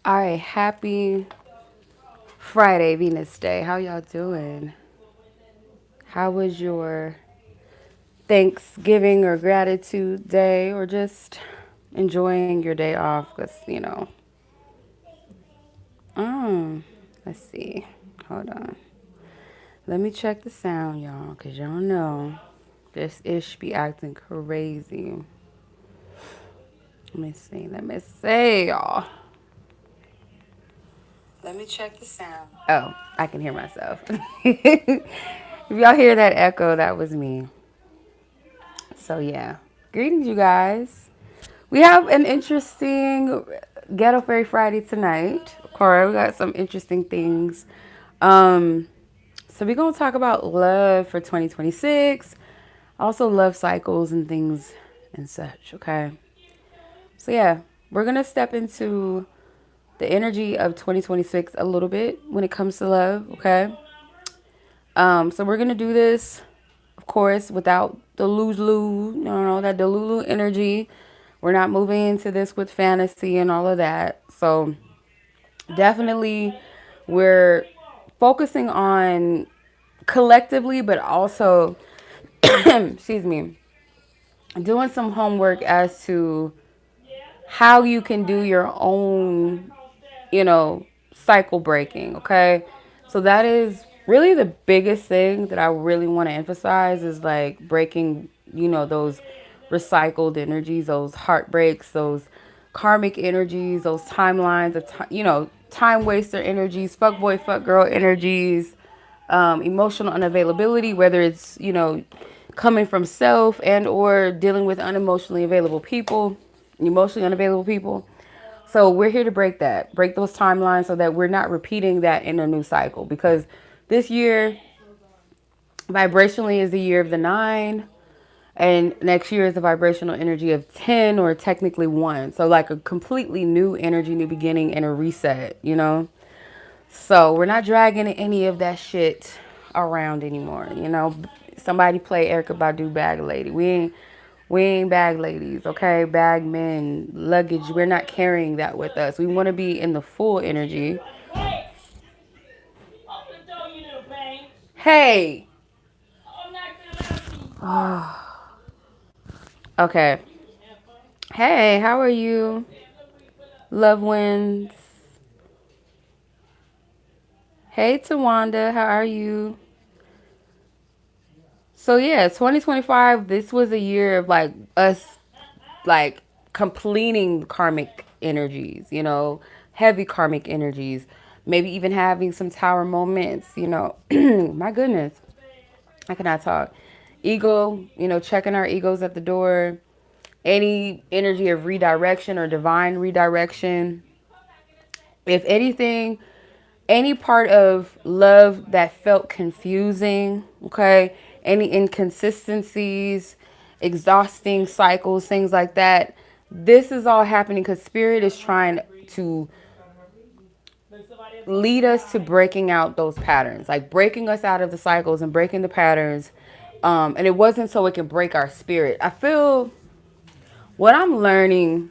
All right, happy Friday, Venus Day. How y'all doing? How was your Thanksgiving or gratitude day, or just enjoying your day off? Um, let's see. Hold on. Let me check the sound, y'all, because y'all know this ish be acting crazy. Let me see, y'all. Let me check the sound. Oh, I can hear myself. If y'all hear that echo, that was me. So, yeah. Greetings, you guys. We have an interesting Ghetto Fairy Friday tonight. Cora, we got some interesting things. Um, so, we're going to talk about love for 2026, also love cycles and things and such, okay? So, yeah, we're going to step into the energy of 2026 a little bit when it comes to love, okay? So we're gonna do this, of course, without the lose, that delulu energy. We're not moving into this with fantasy and all of that. So definitely, we're focusing on collectively, but also, excuse me, doing some homework as to how you can do your own, cycle breaking, okay? So that is really the biggest thing that I really want to emphasize is like breaking, those recycled energies, those heartbreaks, those karmic energies, those timelines of time waster energies, fuck boy, fuck girl energies, emotional unavailability, whether it's, coming from self and or dealing with unemotionally available people, emotionally unavailable people. So we're here to break those timelines so that we're not repeating that in a new cycle. Because this year, vibrationally, is the year of the 9. And next year is the vibrational energy of 10, or technically 1. So like a completely new energy, new beginning, and a reset. So we're not dragging any of that shit around anymore. Somebody play Erica Badu Bag Lady. We ain't bag ladies, okay? Bag men, luggage. We're not carrying that with us. We want to be in the full energy. Hey. Okay. Hey, how are you? Loved ones. Hey, Tawanda, how are you? So yeah, 2025, this was a year of like us like completing karmic energies, heavy karmic energies, maybe even having some tower moments. My goodness, I cannot talk. Ego, checking our egos at the door, any energy of redirection or divine redirection. If anything, any part of love that felt confusing, okay, any inconsistencies, exhausting cycles, things like that, this is all happening because spirit is trying to lead us to breaking out those patterns, like breaking us out of the cycles and breaking the patterns. And it wasn't so it can break our spirit. I feel what I'm learning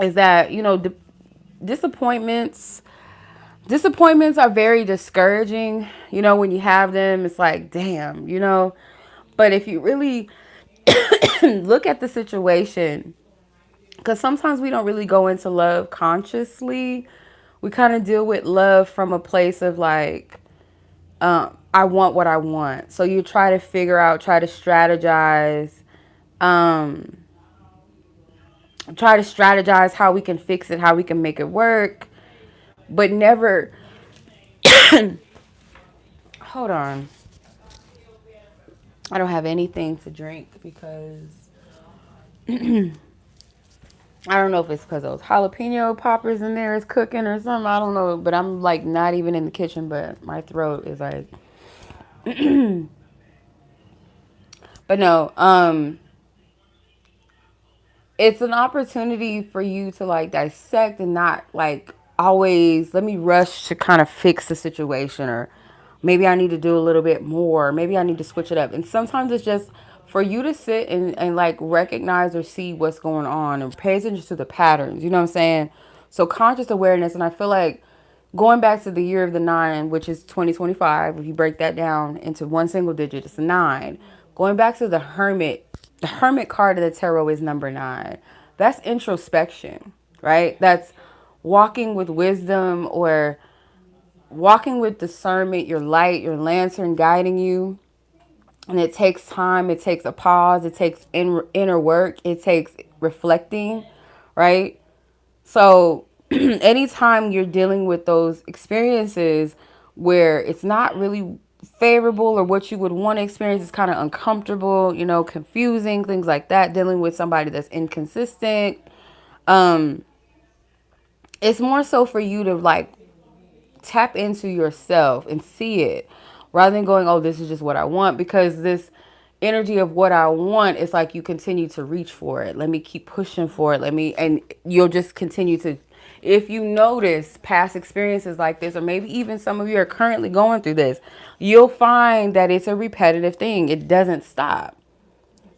is that, disappointments disappointments are very discouraging. When you have them, it's like, damn. But if you really look at the situation, because sometimes we don't really go into love consciously. We kind of deal with love from a place of like, I want what I want. So you try to figure out, um, try to strategize how we can fix it, how we can make it work, but never, hold on. I don't have anything to drink because I don't know if it's because those jalapeno poppers in there is cooking or something. I don't know, but I'm like not even in the kitchen, but my throat is like, but no, it's an opportunity for you to like dissect and not like always let me rush to kind of fix the situation, or maybe I need to do a little bit more. Maybe I need to switch it up. And sometimes it's just for you to sit and like recognize or see what's going on and pay attention to the patterns. You know what I'm saying? So conscious awareness, and I feel like going back to the year of the 9, which is 2025, if you break that down into one single digit, it's a 9. Going back to the hermit card of the tarot is number 9. That's introspection, right? That's walking with wisdom, or walking with discernment, your light, your lantern guiding you. And it takes time, it takes a pause, it takes inner work, it takes reflecting, right? So anytime you're dealing with those experiences where it's not really favorable, or what you would want to experience is kind of uncomfortable, confusing, things like that, dealing with somebody that's inconsistent, it's more so for you to like tap into yourself and see it, rather than going, oh, this is just what I want, because this energy of what I want is like you continue to reach for it. Let me keep pushing for it. And you'll just continue to, if you notice past experiences like this, or maybe even some of you are currently going through this, you'll find that it's a repetitive thing. It doesn't stop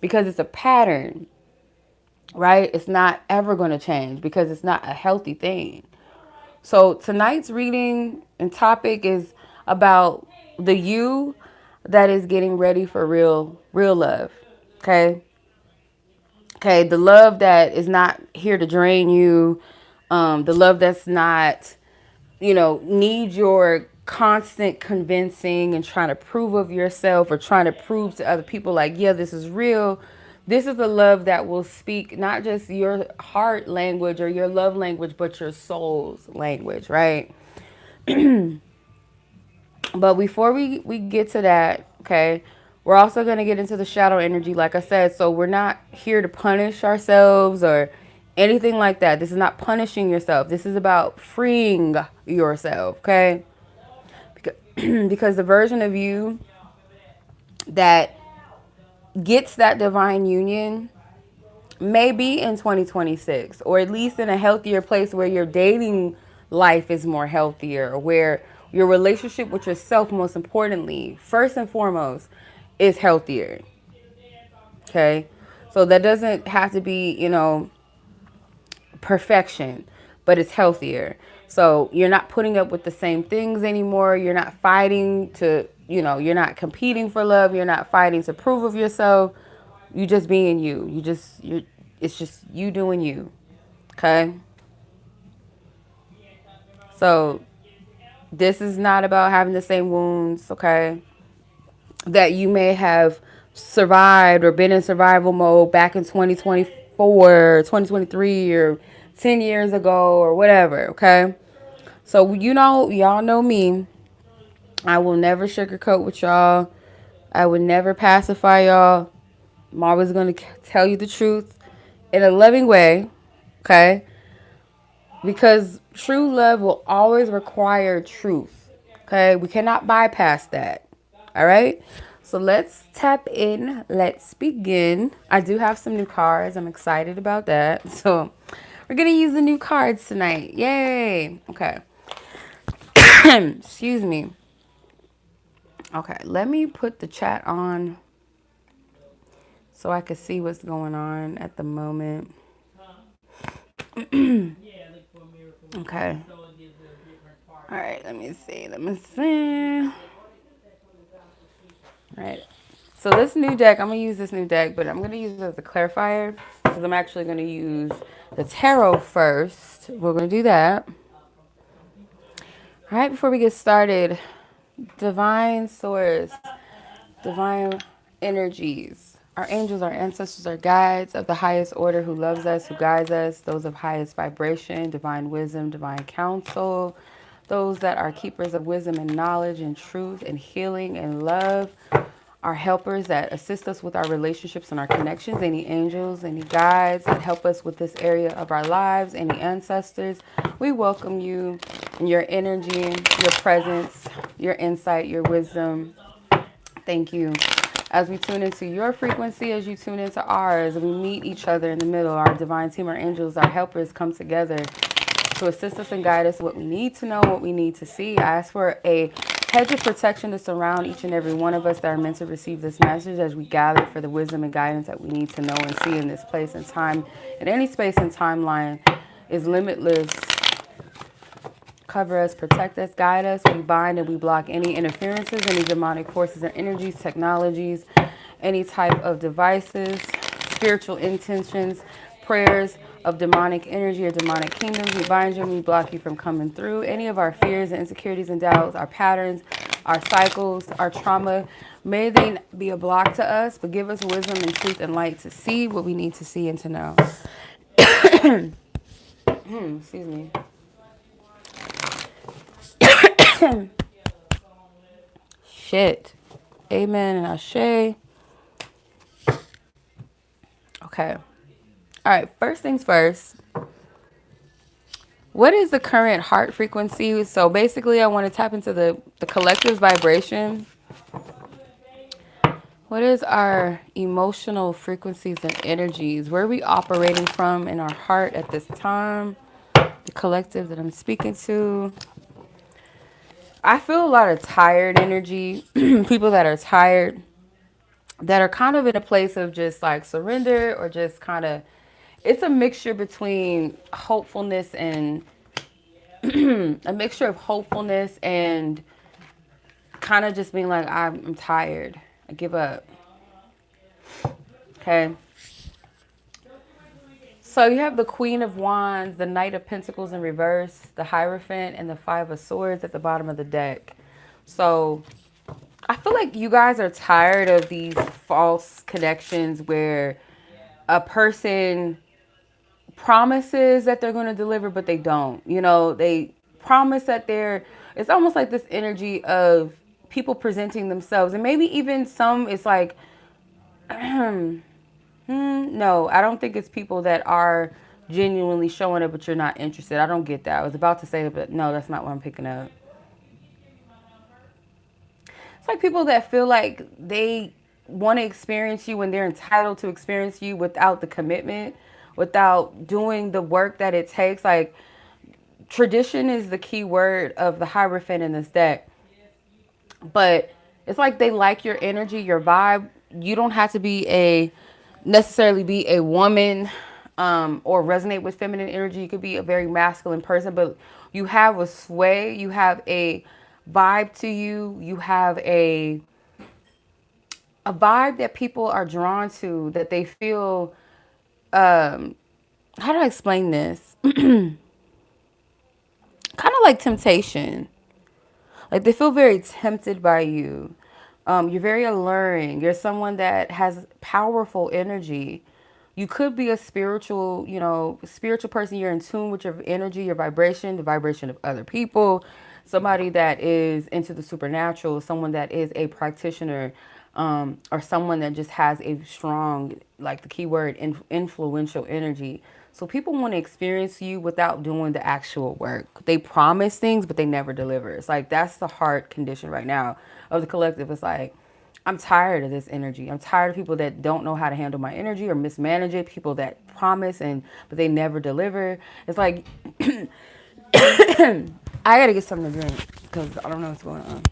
because it's a pattern, right? It's not ever going to change because it's not a healthy thing. So tonight's reading and topic is about the you that is getting ready for real love. Okay. Okay. The love that is not here to drain you. The love that's not, need your constant convincing and trying to prove of yourself, or trying to prove to other people like, yeah, this is real. This is the love that will speak not just your heart language or your love language, but your soul's language, right? But before we get to that, okay, we're also going to get into the shadow energy, like I said. So we're not here to punish ourselves or anything like that. This is not punishing yourself. This is about freeing yourself, okay? Because, because the version of you that gets that divine union maybe in 2026, or at least in a healthier place where your dating life is more healthier, or where your relationship with yourself, most importantly, first and foremost, is healthier. Okay. So that doesn't have to be, perfection, but it's healthier. So you're not putting up with the same things anymore. You're not fighting to, you're not competing for love. You're not fighting to prove of yourself. You just being you. It's just you doing you. Okay. So this is not about having the same wounds, okay, that you may have survived or been in survival mode back in 2024, 2023, or 10 years ago, or whatever, okay? So, y'all know me. I will never sugarcoat with y'all. I would never pacify y'all. I'm always going to tell you the truth in a loving way, okay? Because true love will always require truth, okay? We cannot bypass that, all right? So let's tap in. Let's begin. I do have some new cards. I'm excited about that. So we're going to use the new cards tonight. Yay. Okay. Excuse me. Okay, let me put the chat on so I can see what's going on at the moment. Okay. All right, let me see. All right. So this new deck, I'm going to use this new deck, but I'm going to use it as a clarifier because I'm actually going to use the tarot first. We're going to do that. All right, before we get started, divine source, divine energies, our angels, our ancestors, our guides of the highest order who loves us, who guides us, those of highest vibration, divine wisdom, divine counsel, those that are keepers of wisdom and knowledge and truth and healing and love, our helpers that assist us with our relationships and our connections, any angels, any guides that help us with this area of our lives, any ancestors. We welcome you and your energy, your presence, your insight, your wisdom. Thank you. As we tune into your frequency, as you tune into ours, we meet each other in the middle. Our divine team, our angels, our helpers come together to assist us and guide us what we need to know, what we need to see. I ask for a hedge of protection to surround each and every one of us that are meant to receive this message as we gather for the wisdom and guidance that we need to know and see in this place and time. And any space and timeline is limitless cover us, protect us, guide us. We bind and we block any interferences, any demonic forces and energies, technologies, any type of devices, spiritual intentions, prayers of demonic energy or demonic kingdoms. We bind you and we block you from coming through. Any of our fears and insecurities and doubts, our patterns, our cycles, our trauma, may they be a block to us, but give us wisdom and truth and light to see what we need to see and to know. Excuse me. Shit. Amen and Ashe. Okay. All right. First things first. What is the current heart frequency? So basically, I want to tap into the collective vibration. What is our emotional frequencies and energies? Where are we operating from in our heart at this time? The collective that I'm speaking to. I feel a lot of tired energy. People that are tired, that are kind of in a place of just like surrender or just kind of, it's a mixture between hopefulness and a mixture of hopefulness and kind of just being like, I'm tired. I give up. Okay. So you have the Queen of Wands, the Knight of Pentacles in reverse, the Hierophant, and the Five of Swords at the bottom of the deck. So I feel like you guys are tired of these false connections where a person promises that they're going to deliver, but they don't. You know, they promise that it's almost like this energy of people presenting themselves. And maybe even some, it's like, no, I don't think it's people that are genuinely showing up, but you're not interested. I don't get that. I was about to say it, but no, that's not what I'm picking up. It's like people that feel like they want to experience you when they're entitled to experience you without the commitment, without doing the work that it takes. Like, tradition is the key word of the Hierophant in this deck. But it's like they like your energy, your vibe. You don't have to necessarily be a woman or resonate with feminine energy. You could be a very masculine person, but you have a sway, you have a vibe to you, you have a vibe that people are drawn to, that they feel, how do I explain this? Kind of like temptation. Like they feel very tempted by you. You're very alluring. You're someone that has powerful energy. You could be a spiritual person. You're in tune with your energy, your vibration, the vibration of other people. Somebody that is into the supernatural, someone that is a practitioner, or someone that just has a strong, like the keyword, influential energy. So people want to experience you without doing the actual work. They promise things, but they never deliver. It's like, that's the heart condition right now of the collective. It's like, I'm tired of this energy. I'm tired of people that don't know how to handle my energy or mismanage it. People that promise but they never deliver. It's like, I gotta get something to drink because I don't know what's going on.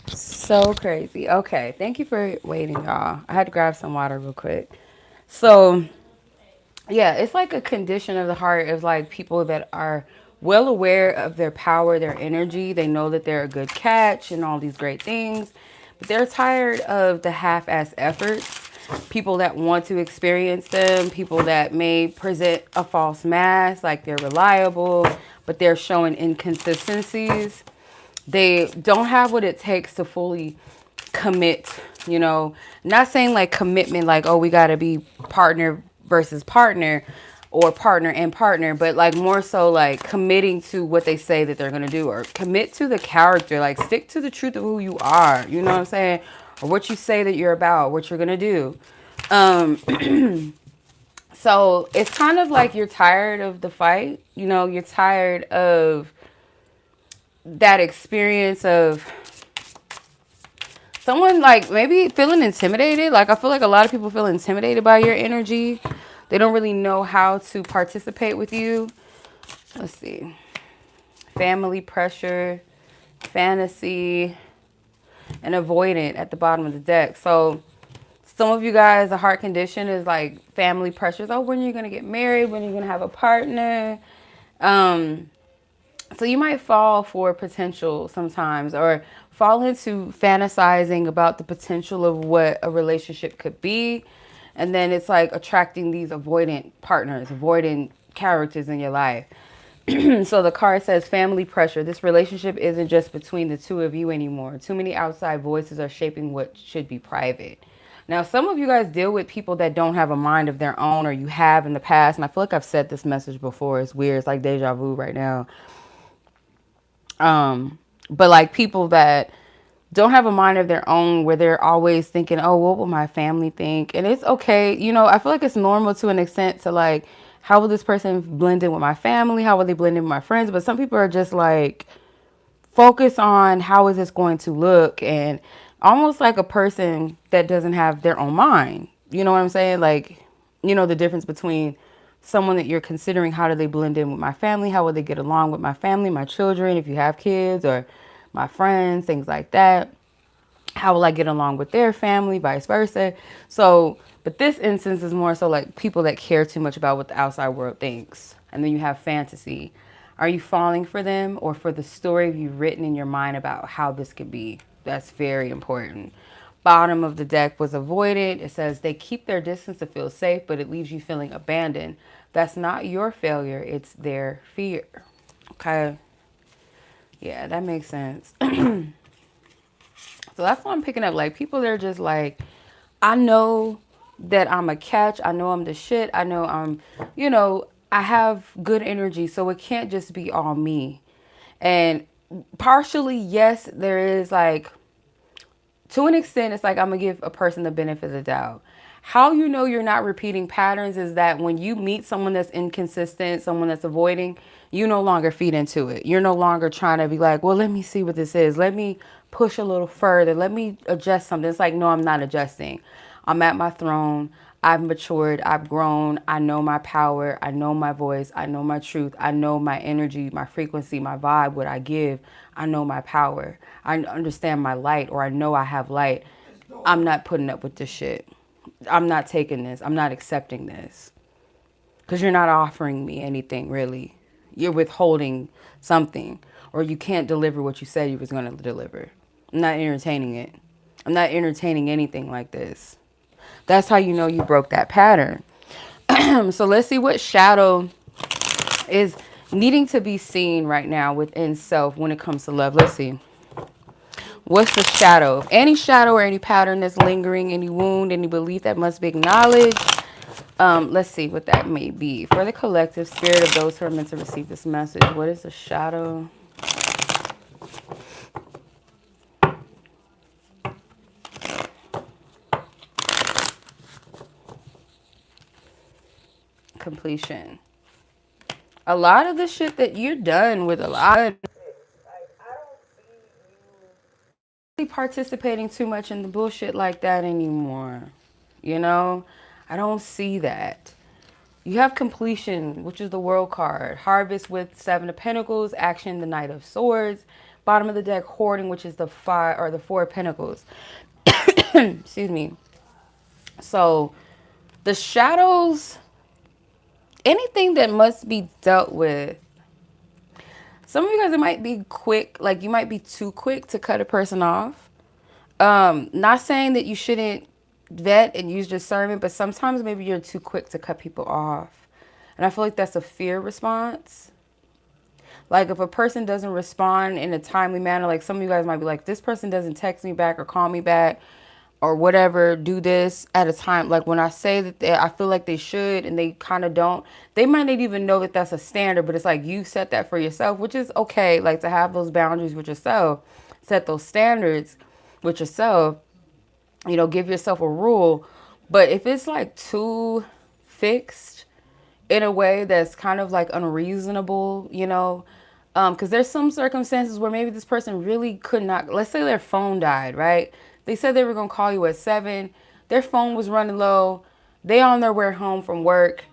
So crazy. Okay, thank you for waiting, y'all. I had to grab some water real quick. So, yeah, it's like a condition of the heart of like people that are well aware of their power, their energy. They know that they're a good catch and all these great things, But they're tired of the half-ass efforts, people that want to experience them, people that may present a false mask, like they're reliable, but they're showing inconsistencies. They don't have what it takes to fully commit, you know, not saying like commitment, like, oh, we got to be partner versus partner or partner and partner, but like more so like committing to what they say that they're going to do, or commit to the character, like stick to the truth of who you are, you know what I'm saying? Or what you say that you're about, what you're going to do. So it's kind of like you're tired of the fight, you know, you're tired of that experience of someone like maybe feeling intimidated. Like I feel like a lot of people feel intimidated by your energy. They don't really know how to participate with you. Let's see. Family pressure, fantasy, and avoidant at the bottom of the deck. So some of you guys, the heart condition is like family pressures. Oh, when are you going to get married? When are you going to have a partner? So you might fall for potential sometimes, or fall into fantasizing about the potential of what a relationship could be. And then it's like attracting these avoidant partners, avoidant characters in your life. So the card says family pressure. This relationship isn't just between the two of you anymore. Too many outside voices are shaping what should be private. Now, some of you guys deal with people that don't have a mind of their own, or you have in the past. And I feel like I've said this message before. It's weird. It's like deja vu right now. But like people that don't have a mind of their own, where they're always thinking, oh, what will my family think? And it's okay. You know, I feel like it's normal to an extent to like, how will this person blend in with my family? How will they blend in with my friends? But some people are just like, focus on how is this going to look, and almost like a person that doesn't have their own mind. You know what I'm saying? Like, you know, the difference between someone that you're considering, how do they blend in with my family? How will they get along with my family, my children, if you have kids, or my friends, things like that? How will I get along with their family, vice versa? So, but this instance is more so like people that care too much about what the outside world thinks. And then you have fantasy. Are you falling for them, or for the story you've written in your mind about how this could be? That's very important. Bottom of the deck was avoided. It says they keep their distance to feel safe, but it leaves you feeling abandoned. That's not your failure. It's their fear. Okay. Yeah, that makes sense. So that's what I'm picking up. Like, people, they're just like, I know that I'm a catch. I know I'm the shit. I know I'm, you know, I have good energy. So it can't just be all me. And partially, yes, there is like, to an extent, it's like I'm going to give a person the benefit of the doubt. How you know you're not repeating patterns is that when you meet someone that's inconsistent, someone that's avoiding, you no longer feed into it. You're no longer trying to be like, well, let me see what this is. Let me push a little further. Let me adjust something. It's like, no, I'm not adjusting. I'm at my throne. I've matured. I've grown. I know my power. I know my voice. I know my truth. I know my energy, my frequency, my vibe, what I give. I know my power. I understand my light, or I know I have light. I'm not putting up with this shit. I'm not taking this. I'm not accepting this. Because you're not offering me anything, really. You're withholding something. Or you can't deliver what you said you was going to deliver. I'm not entertaining it. I'm not entertaining anything like this. That's how you know you broke that pattern. So let's see what shadow is needing to be seen right now within self when it comes to love. Let's see. What's the shadow? Any shadow or any pattern that's lingering, any wound, any belief that must be acknowledged. Let's see what that may be. For the collective spirit of those who are meant to receive this message, what is the shadow? Completion. A lot of the shit that you're done with, a lot of participating too much in the bullshit like that anymore. You know, I don't see that. You have completion, which is the world card. Harvest with 7 of Pentacles. Action, the Knight of Swords. Bottom of the deck, hoarding, which is the 5 or the 4 of Pentacles. Excuse me. So the shadows, anything that must be dealt with. Some of you guys, it might be quick, like you might be too quick to cut a person off. Not saying that you shouldn't vet and use discernment, but sometimes maybe you're too quick to cut people off. And I feel like that's a fear response. Like if a person doesn't respond in a timely manner, like some of you guys might be like, this person doesn't text me back or call me back or whatever, do this at a time. Like when I say that I feel like they should and they kind of don't, they might not even know that that's a standard, but it's like you set that for yourself, which is okay. Like to have those boundaries with yourself, set those standards with yourself, you know, give yourself a rule. But if it's like too fixed in a way that's kind of like unreasonable, you know, because there's some circumstances where maybe this person really could not, let's say their phone died, right? They said they were going to call you at 7. Their phone was running low. They on their way home from work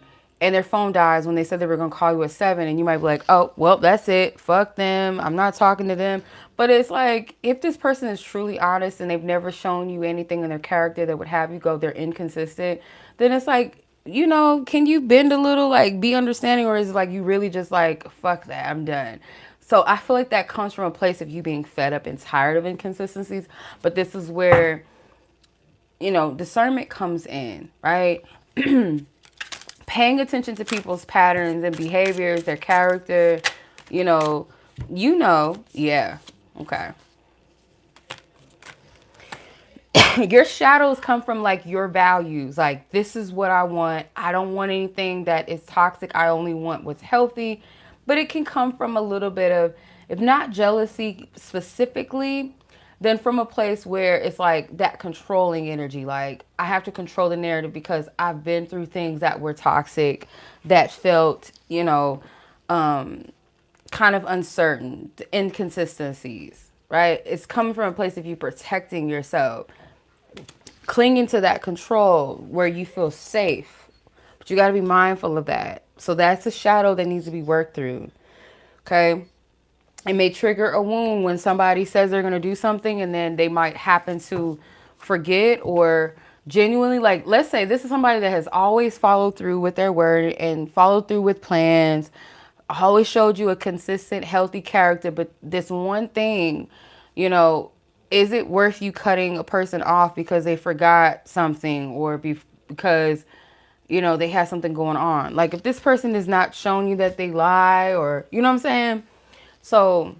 and their phone dies when they said they were going to call you at 7. And you might be like, oh, well, that's it. Fuck them. I'm not talking to them. But it's like, if this person is truly honest and they've never shown you anything in their character that would have you go, they're inconsistent, then it's like, you know, can you bend a little, like be understanding, or is it like you really just like, fuck that, I'm done? So I feel like that comes from a place of you being fed up and tired of inconsistencies. But this is where, you know, discernment comes in, right? Paying attention to people's patterns and behaviors, their character, you know, yeah, okay. Your shadows come from like your values. Like, this is what I want. I don't want anything that is toxic. I only want what's healthy. But it can come from a little bit of, if not jealousy specifically, then from a place where it's like that controlling energy. Like, I have to control the narrative because I've been through things that were toxic, that felt, you know, kind of uncertain, inconsistencies, right? It's coming from a place of you protecting yourself, clinging to that control where you feel safe. But you got to be mindful of that. So that's a shadow that needs to be worked through. Okay. It may trigger a wound when somebody says they're going to do something and then they might happen to forget, or genuinely, like, let's say this is somebody that has always followed through with their word and followed through with plans, always showed you a consistent, healthy character. But this one thing, you know, is it worth you cutting a person off because they forgot something, or because, you know, they had something going on? Like, if this person is not showing you that they lie, or, you know what I'm saying? So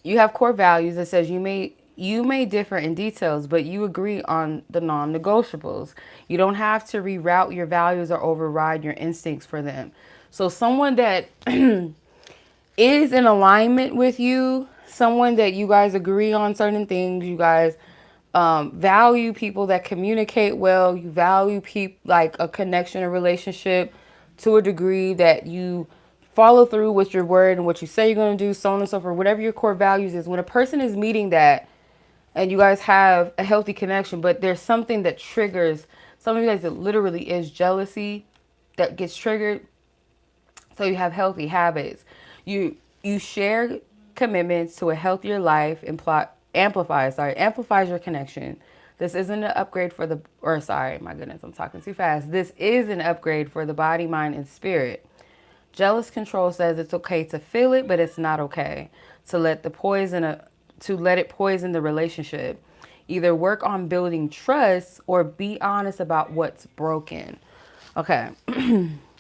you have core values that says you may differ in details, but you agree on the non-negotiables. You don't have to reroute your values or override your instincts for them. So someone that is in alignment with you, someone that you guys agree on certain things, you guys value people that communicate well, you value like a connection, a relationship to a degree that you follow through with your word and what you say you're going to do, so on and so forth, whatever your core values is. When a person is meeting that and you guys have a healthy connection, but there's something that triggers, some of you guys, it literally is jealousy that gets triggered. So you have healthy habits. You share commitments to a healthier life, amplifies your connection. This isn't an upgrade for the, or sorry, my goodness, I'm talking too fast. This is an upgrade for the body, mind, and spirit. Jealous control says it's okay to feel it, but it's not okay to let it poison the relationship. Either work on building trust or be honest about what's broken. Okay.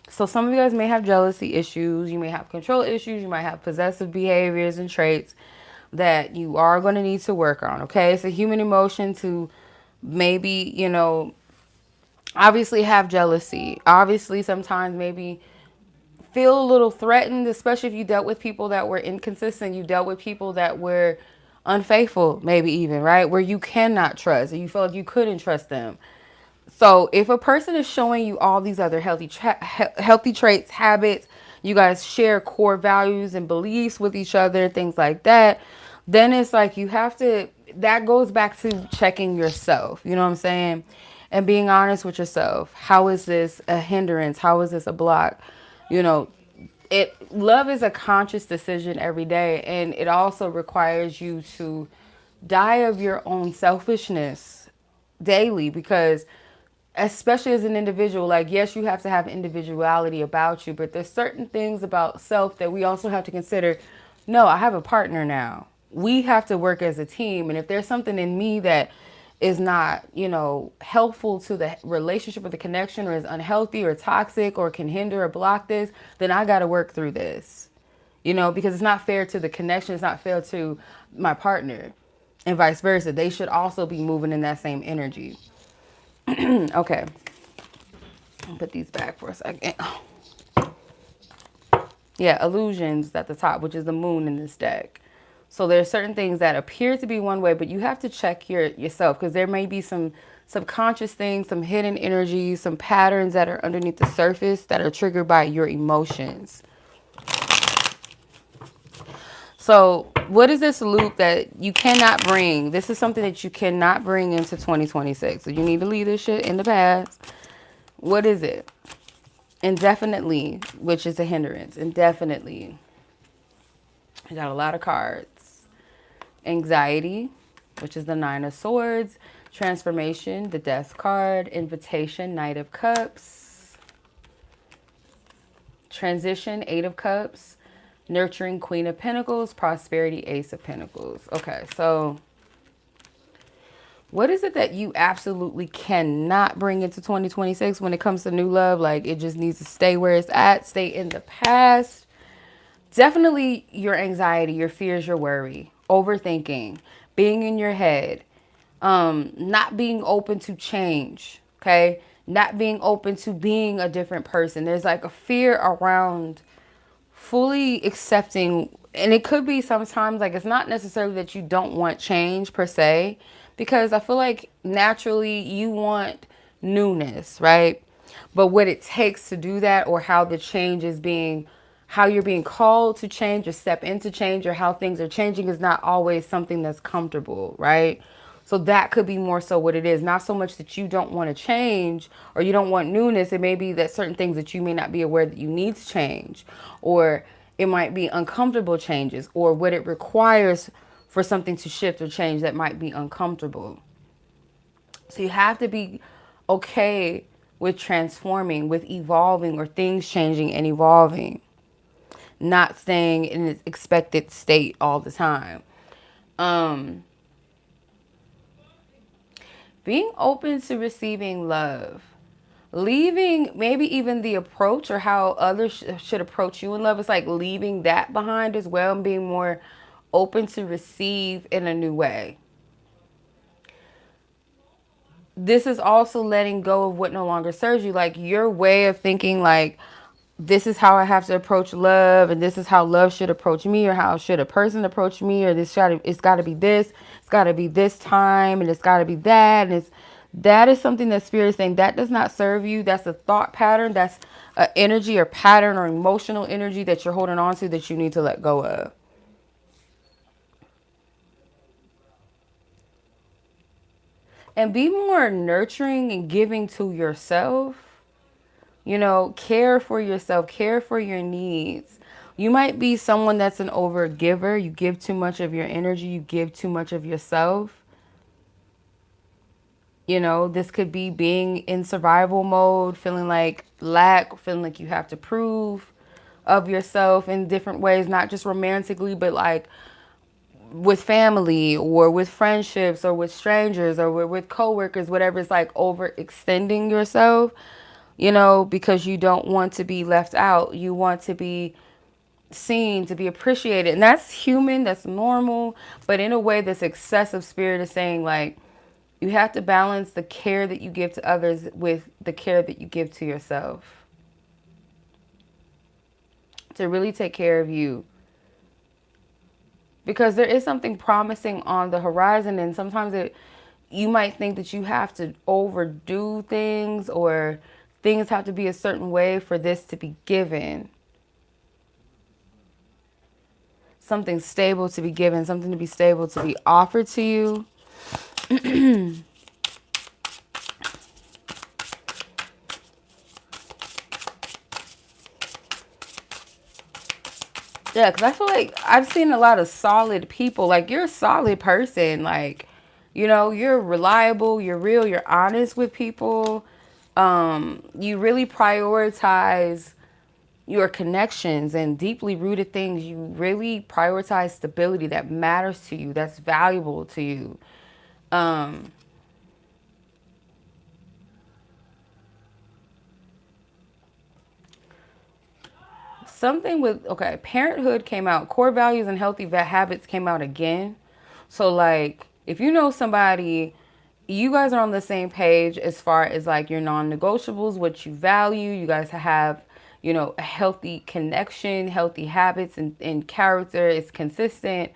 So some of you guys may have jealousy issues. You may have control issues. You might have possessive behaviors and traits that you are going to need to work on. Okay. It's a human emotion to maybe, you know, obviously have jealousy. Obviously, sometimes maybe feel a little threatened, especially if you dealt with people that were inconsistent. You dealt with people that were unfaithful, maybe even, right? Where you cannot trust and you feel like you couldn't trust them. So if a person is showing you all these other healthy traits, habits, you guys share core values and beliefs with each other, things like that, then it's like you have to, that goes back to checking yourself, you know what I'm saying? And being honest with yourself. How is this a hindrance? How is this a block? You know, love is a conscious decision every day, and it also requires you to die of your own selfishness daily, because especially as an individual, like, yes, you have to have individuality about you, but there's certain things about self that we also have to consider. No, I have a partner now. we have to work as a team. And if there's something in me that is not, helpful to the relationship or the connection, or is unhealthy or toxic or can hinder or block this, then I got to work through this, because it's not fair to the connection. It's not fair to my partner, and vice versa. They should also be moving in that same energy. Okay. I'll put these back for a second. Yeah, illusions at the top, which is the moon in this deck. So there are certain things that appear to be one way, but you have to check yourself, because there may be some subconscious things, some hidden energies, some patterns that are underneath the surface that are triggered by your emotions. So what is this loop that you cannot bring? This is something that you cannot bring into 2026. So you need to leave this shit in the past. What is it? Indefinitely, which is a hindrance. Indefinitely. I got a lot of cards. Anxiety, which is the Nine of Swords. Transformation, the Death card. Invitation, Knight of Cups. Transition, Eight of Cups. Nurturing, Queen of Pentacles. Prosperity, Ace of Pentacles. Okay, so what is it that you absolutely cannot bring into 2026 when it comes to new love? Like, it just needs to stay where it's at, stay in the past. Definitely your anxiety, your fears, your worry, overthinking, being in your head, not being open to change, okay? Not being open to being a different person. There's like a fear around fully accepting, and it could be sometimes like it's not necessarily that you don't want change per se, because I feel like naturally you want newness, right? But what it takes to do that, or how the change is being, how you're being called to change or step into change, or how things are changing, is not always something that's comfortable, right? So that could be more so what it is. Not so much that you don't want to change or you don't want newness. It may be that certain things that you may not be aware that you need to change, or it might be uncomfortable changes, or what it requires for something to shift or change that might be uncomfortable. So you have to be okay with transforming, with evolving, or things changing and evolving, not staying in its expected state all the time. Being open to receiving love, leaving maybe even the approach or how others should approach you in love. It's like leaving that behind as well, and being more open to receive in a new way. This is also letting go of what no longer serves you, like your way of thinking, like, this is how I have to approach love, and this is how love should approach me, or how should a person approach me, or it's got to be this, it's got to be this time, and it's got to be that, and that is something that Spirit is saying that does not serve you. That's a thought pattern. That's an energy or pattern or emotional energy that you're holding on to that you need to let go of. And be more nurturing and giving to yourself. Care for yourself, care for your needs. You might be someone that's an over giver. You give too much of your energy. You give too much of yourself. This could be being in survival mode, feeling like lack, feeling like you have to prove of yourself in different ways, not just romantically, but like with family or with friendships or with strangers or with coworkers, whatever. It's like overextending yourself, because you don't want to be left out. You want to be seen, to be appreciated. And that's human, that's normal. But in a way, this excessive Spirit is saying, like, you have to balance the care that you give to others with the care that you give to yourself. To really take care of you. Because there is something promising on the horizon, and sometimes you might think that you have to overdo things, or things have to be a certain way for this to be given. Something stable to be given, something to be stable to be offered to you. Yeah, because I feel like I've seen a lot of solid people. Like, you're a solid person. Like, you're reliable, you're real, you're honest with people. You really prioritize your connections and deeply rooted things. You really prioritize stability that matters to you, that's valuable to you. Um, Something with, okay, parenthood came out, core values and healthy habits came out again. So like if you know somebody, you guys are on the same page as far as like your non-negotiables, what you value. You guys have, you know, a healthy connection, healthy habits, and character is consistent.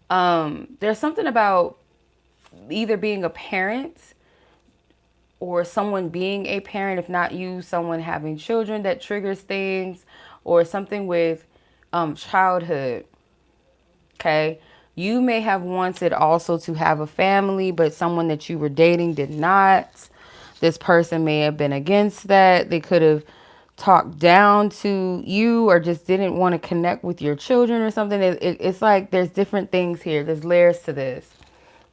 There's something about either being a parent or someone being a parent, if not you, someone having children that triggers things, or something with childhood. Okay. You may have wanted also to have a family, but someone that you were dating did not. This person may have been against that. They could have talked down to you or just didn't want to connect with your children or something. It's like there's different things here. There's layers to this.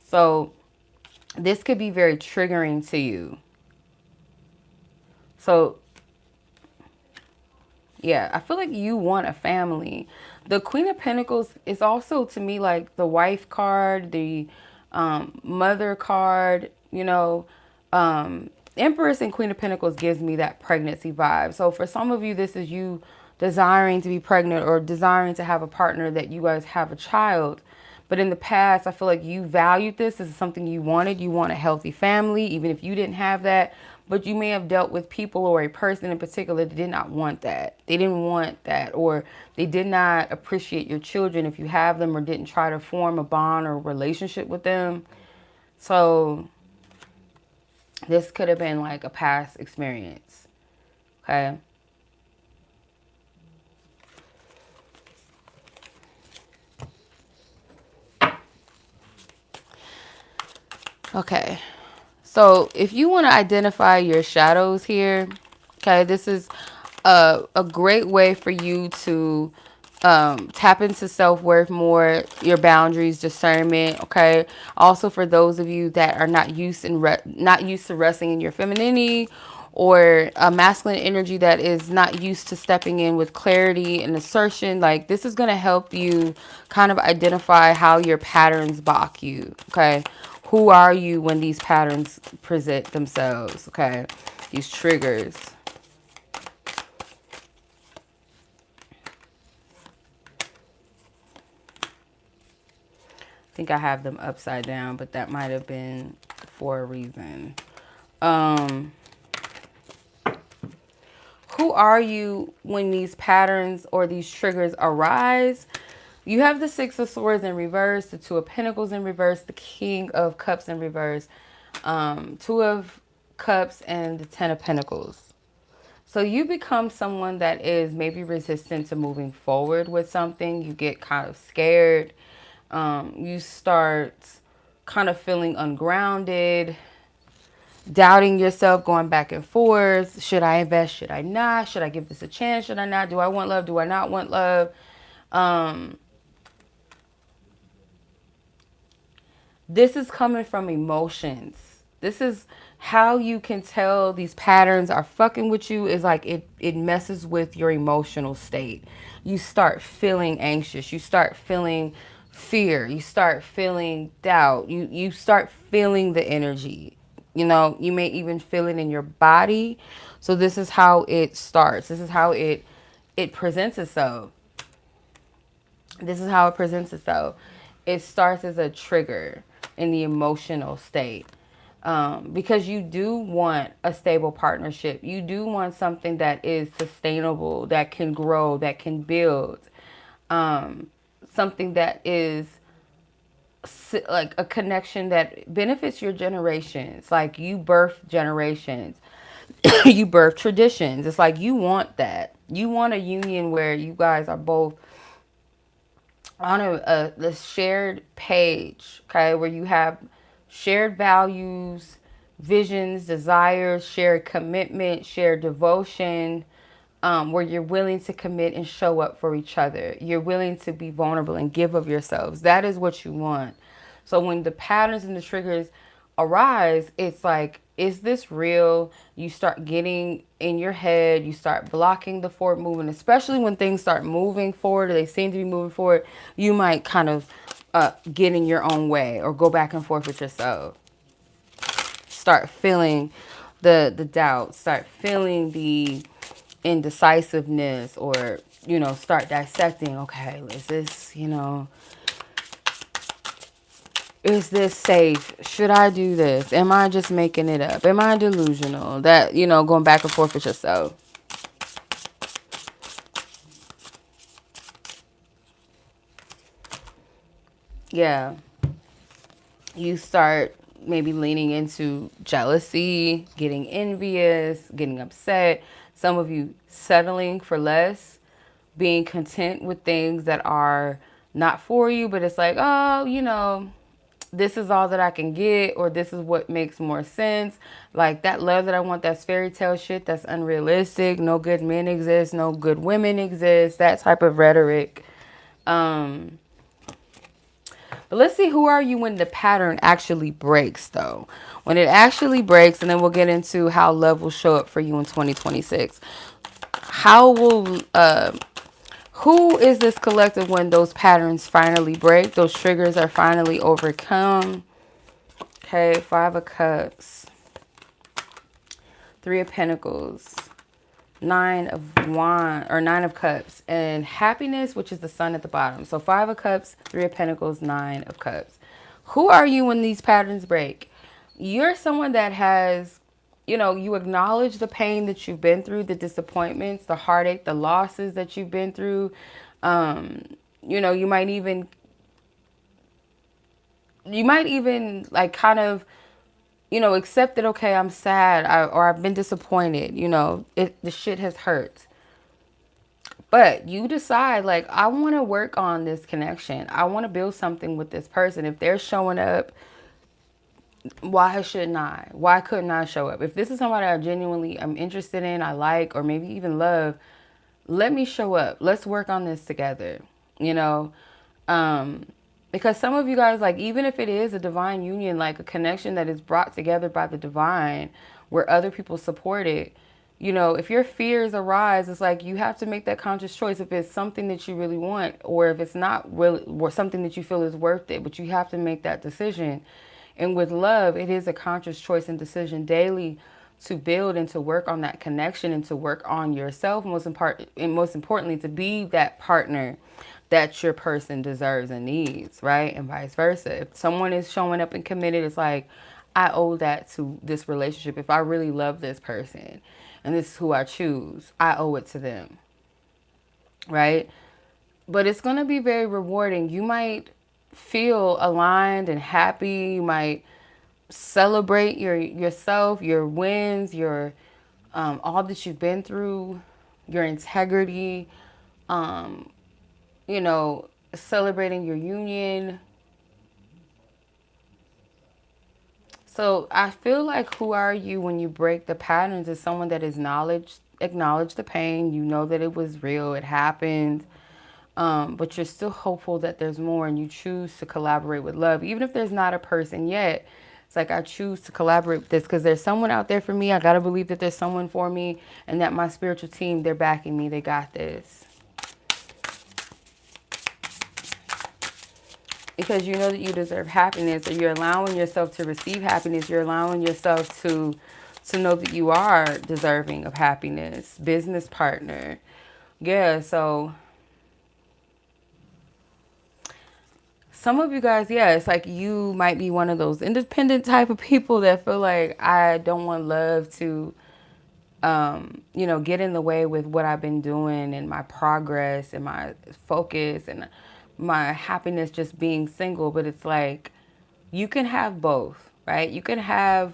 So this could be very triggering to you. So yeah, I feel like you want a family. The Queen of Pentacles is also to me like the wife card, the mother card, you know. Empress and Queen of Pentacles gives me that pregnancy vibe. So for some of you, this is you desiring to be pregnant or desiring to have a partner, that you guys have a child. But in the past, I feel like you valued this as something you wanted. You want a healthy family, even if you didn't have that. But you may have dealt with people or a person in particular that did not want that. They didn't want that, or they did not appreciate your children if you have them, or didn't try to form a bond or relationship with them. So this could have been like a past experience. Okay. Okay. So if you want to identify your shadows here, okay, this is a great way for you to tap into self-worth more, your boundaries, discernment. Okay. Also for those of you that are not not used to resting in your femininity, or a masculine energy that is not used to stepping in with clarity and assertion, like this is going to help you kind of identify how your patterns block you. Okay. Who are you when these patterns present themselves? Okay. These triggers. I think I have them upside down, but that might have been for a reason. Who are you when these patterns or these triggers arise? You have the Six of Swords in reverse, the Two of Pentacles in reverse, the King of Cups in reverse, Two of Cups, and the Ten of Pentacles. So you become someone that is maybe resistant to moving forward with something. You get kind of scared. You start kind of feeling ungrounded, doubting yourself, going back and forth. Should I invest? Should I not? Should I give this a chance? Should I not? Do I want love? Do I not want love? This is coming from emotions. This is how you can tell these patterns are fucking with you, is like it messes with your emotional state. You start feeling anxious. You start feeling fear. You start feeling doubt. You start feeling the energy. You know, you may even feel it in your body. So this is how it starts. This is how it presents itself. This is how it presents itself. It starts as a trigger in the emotional state. Because you do want a stable partnership. You do want something that is sustainable, that can grow, that can build. Something that is like a connection that benefits your generations. Like you birth generations. You birth traditions. It's like you want that. You want a union where you guys are both on the shared page, okay, where you have shared values, visions, desires, shared commitment, shared devotion, where you're willing to commit and show up for each other. You're willing to be vulnerable and give of yourselves. That is what you want. So when the patterns and the triggers arise, it's like is this real? You start getting in your head, you start blocking the forward movement, especially when things start moving forward or they seem to be moving forward. You might kind of get in your own way or go back and forth with yourself. Start feeling the doubt, start feeling the indecisiveness, or, start dissecting. Okay, is this, is this safe? Should I do this? Am I just making it up? Am I delusional? That, going back and forth with yourself. Yeah. You start maybe leaning into jealousy, getting envious, getting upset. Some of you settling for less, being content with things that are not for you, but it's like, oh, this is all that I can get, or this is what makes more sense. Like that love that I want, that's fairy tale shit, that's unrealistic. No good men exist, no good women exist, that type of rhetoric. But let's see, who are you when the pattern actually breaks, though? When it actually breaks, and then we'll get into how love will show up for you in 2026. How will, who is this collective when those patterns finally break? Those triggers are finally overcome. Okay, 5 of Cups, 3 of Pentacles, 9 of Cups, and happiness, which is the sun at the bottom. So 5 of Cups, 3 of Pentacles, 9 of Cups. Who are you when these patterns break? You're someone that has, you acknowledge the pain that you've been through, the disappointments, the heartache, the losses that you've been through. You might even like kind of, accept that, okay, I'm sad, or I've been disappointed, the shit has hurt. But you decide, like, I want to work on this connection. I want to build something with this person. If they're showing up, why shouldn't I? Why couldn't I show up? If this is somebody I genuinely am interested in, I like, or maybe even love, let me show up. Let's work on this together, because some of you guys, like, even if it is a divine union, like a connection that is brought together by the divine, where other people support it, if your fears arise, it's like you have to make that conscious choice if it's something that you really want, or if it's not really, or something that you feel is worth it, but you have to make that decision. And with love, it is a conscious choice and decision daily to build and to work on that connection and to work on yourself, most importantly, to be that partner that your person deserves and needs, right? And vice versa. If someone is showing up and committed, it's like, I owe that to this relationship. If I really love this person and this is who I choose, I owe it to them, right? But it's going to be very rewarding. You might feel aligned and happy. You might celebrate yourself, your wins, your all that you've been through, your integrity, celebrating your union. So I feel like, who are you when you break the patterns is someone that is acknowledge the pain. You know that it was real, it happened. But you're still hopeful that there's more, and you choose to collaborate with love. Even if there's not a person yet, it's like, I choose to collaborate with this because there's someone out there for me. I got to believe that there's someone for me, and that my spiritual team, they're backing me. They got this. Because you know that you deserve happiness, or you're allowing yourself to receive happiness. You're allowing yourself to know that you are deserving of happiness. Business partner. Yeah, so some of you guys, yeah, it's like you might be one of those independent type of people that feel like, I don't want love to, get in the way with what I've been doing and my progress and my focus and my happiness just being single. But it's like, you can have both, right? You can have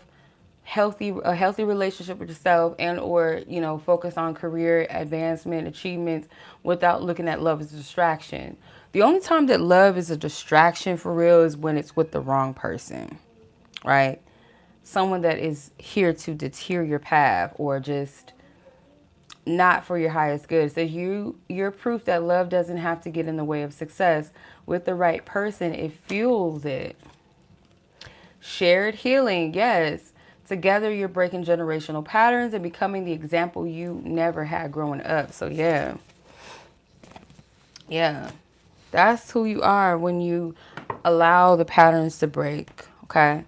a healthy relationship with yourself, and or focus on career advancement, achievements, without looking at love as a distraction. The only time that love is a distraction for real is when it's with the wrong person, right? Someone that is here to deter your path, or just not for your highest good. So you're proof that love doesn't have to get in the way of success. With the right person, it fuels it. Shared healing, yes. Together, you're breaking generational patterns and becoming the example you never had growing up. So, yeah. Yeah. That's who you are when you allow the patterns to break. Okay.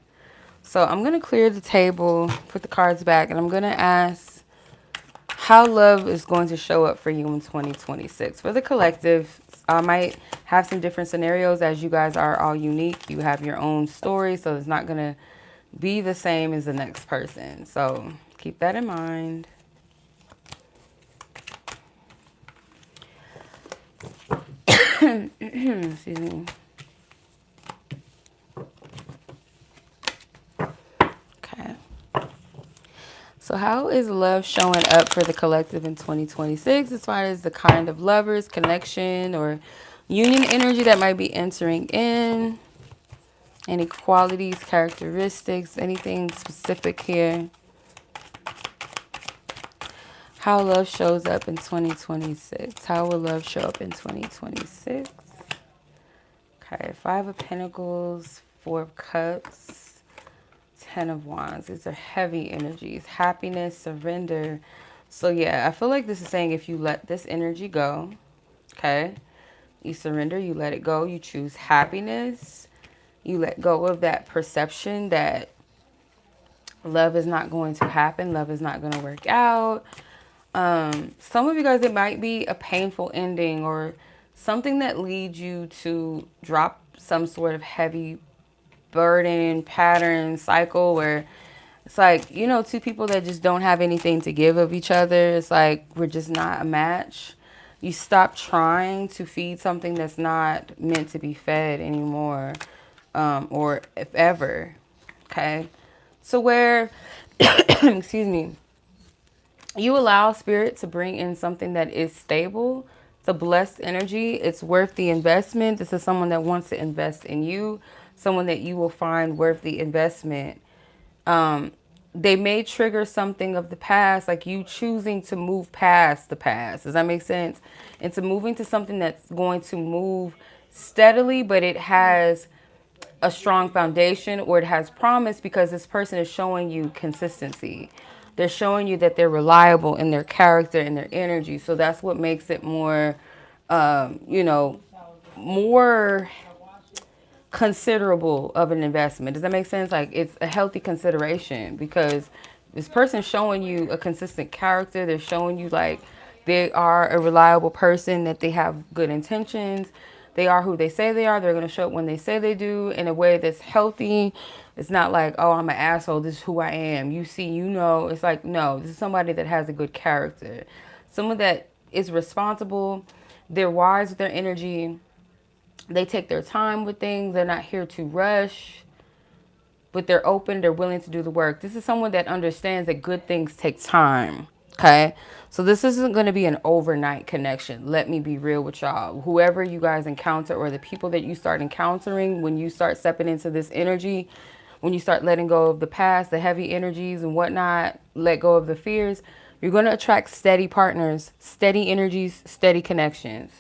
So, I'm going to clear the table, put the cards back, and I'm going to ask how love is going to show up for you in 2026. For the collective, I might have some different scenarios as you guys are all unique. You have your own story, so it's not going to be the same as the next person. So keep that in mind. Excuse me. Okay. So how is love showing up for the collective in 2026 as far as the kind of lovers, connection, or union energy that might be entering in? Any qualities, characteristics, anything specific here? How love shows up in 2026. How will love show up in 2026? Okay, Five of Pentacles, Four of Cups, Ten of Wands. These are heavy energies. Happiness, surrender. So yeah, I feel like this is saying if you let this energy go, okay, you surrender, you let it go, you choose happiness, you let go of that perception that love is not going to happen, love is not going to work out. Some of you guys, it might be a painful ending or something that leads you to drop some sort of heavy burden, pattern, cycle where it's like, you know, two people that just don't have anything to give of each other. It's like we're just not a match. You stop trying to feed something that's not meant to be fed anymore, or if ever. Okay. So where, excuse me, you allow spirit to bring in something that is stable. It's a blessed energy. It's worth the investment. This is someone that wants to invest in you, someone that you will find worth the investment. They may trigger something of the past, like you choosing to move past the past. Does that make sense? Into moving to something that's going to move steadily, but it has a strong foundation, or it has promise, because this person is showing you consistency. They're showing you that they're reliable in their character and their energy. So that's what makes it more, you know, more considerable of an investment. Does that make sense? Like it's a healthy consideration because this person's showing you a consistent character. They're showing you like they are a reliable person, that they have good intentions. They are who they say they are. They're going to show up when they say they do in a way that's healthy. It's not like, oh, I'm an asshole. This is who I am. You see, you know. It's like, no, this is somebody that has a good character. Someone that is responsible. They're wise with their energy. They take their time with things. They're not here to rush, but they're open. They're willing to do the work. This is someone that understands that good things take time. Okay. So this isn't going to be an overnight connection. Let me be real with y'all. Whoever you guys encounter, or the people that you start encountering, when you start stepping into this energy, when you start letting go of the past, the heavy energies and whatnot, let go of the fears, you're going to attract steady partners, steady energies, steady connections.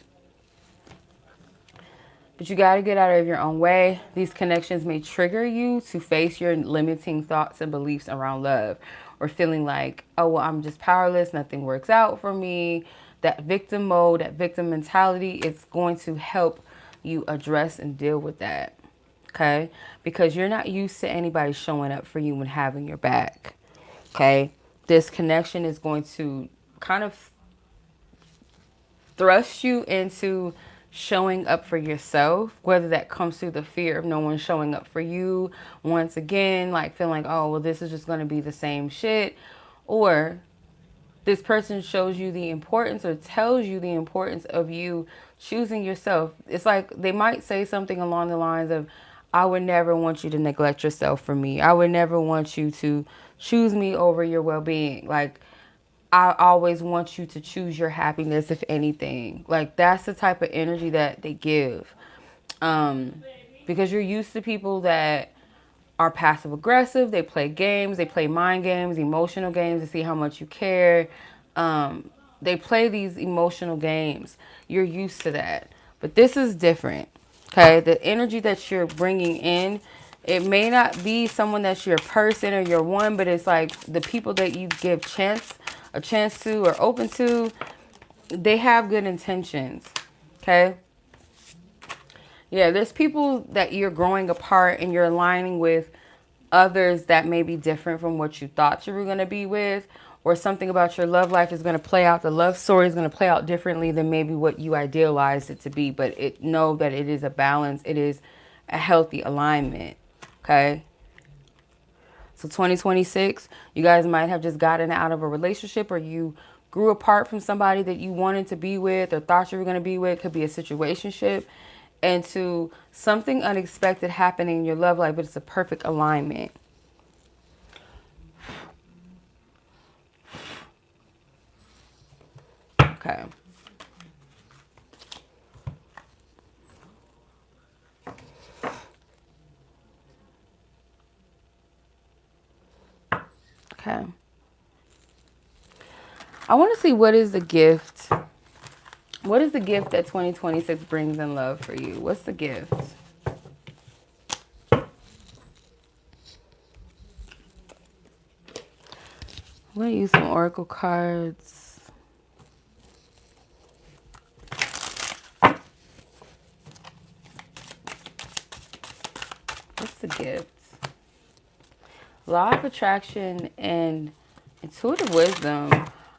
But you got to get out of your own way. These connections may trigger you to face your limiting thoughts and beliefs around love, or feeling like, oh, well, I'm just powerless. Nothing works out for me. That victim mode, that victim mentality, it's going to help you address and deal with that. Okay? Because you're not used to anybody showing up for you and having your back. Okay? This connection is going to kind of thrust you into showing up for yourself, whether that comes through the fear of no one showing up for you. Once again, like feeling like, oh, well, this is just going to be the same shit. Or this person shows you the importance, or tells you the importance of you choosing yourself. It's like they might say something along the lines of, I would never want you to neglect yourself for me. I would never want you to choose me over your well-being. Like, I always want you to choose your happiness, if anything. Like, that's the type of energy that they give. Because you're used to people that are passive aggressive. They play games. They play mind games, emotional games to see how much you care. They play these emotional games. You're used to that. But this is different. Okay? The energy that you're bringing in It may not be someone that's your person or your one, but it's like the people that you give a chance to or open to, they have good intentions. Okay? Yeah, there's people that you're growing apart and you're aligning with others that may be different from what you thought you were going to be with, or something about your love life is going to play out. The love story is going to play out differently than maybe what you idealized it to be, but know that it is a balance. It is a healthy alignment. Okay? So 2026, you guys might have just gotten out of a relationship, or you grew apart from somebody that you wanted to be with or thought you were going to be with. Could be a situationship, and to something unexpected happening in your love life, but it's a perfect alignment. Okay. Okay. I want to see what is the gift. What is the gift that 2026 brings in love for you? What's the gift? I'm going to use some oracle cards. What's the gift? Law of attraction and intuitive wisdom.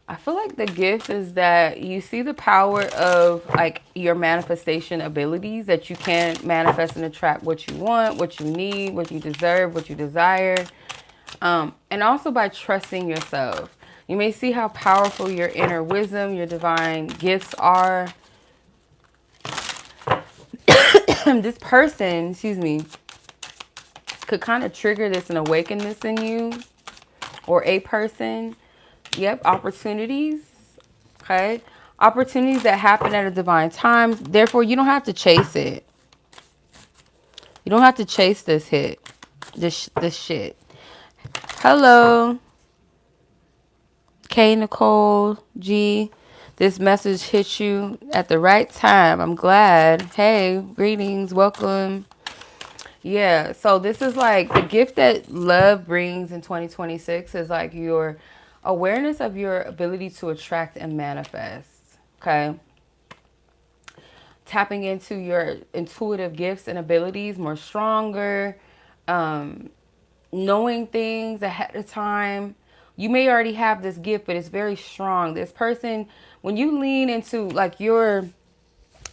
I feel like the gift is that you see the power of like your manifestation abilities, that you can manifest and attract what you want, what you need, what you deserve, what you desire. And also by trusting yourself. You may see how powerful your inner wisdom, your divine gifts are. This person, excuse me, could kind of trigger this and awaken this in you, or a person. Yep, opportunities. Okay. Opportunities that happen at a divine time. Therefore, you don't have to chase it. You don't have to chase this hit. This shit. Hello. K. Nicole G. This message hit you at the right time. I'm glad. Hey, greetings. Welcome. Yeah, so this is like the gift that love brings in 2026 is like your awareness of your ability to attract and manifest. Okay. Tapping into your intuitive gifts and abilities more stronger, knowing things ahead of time. You may already have this gift, but it's very strong. This person, when you lean into like your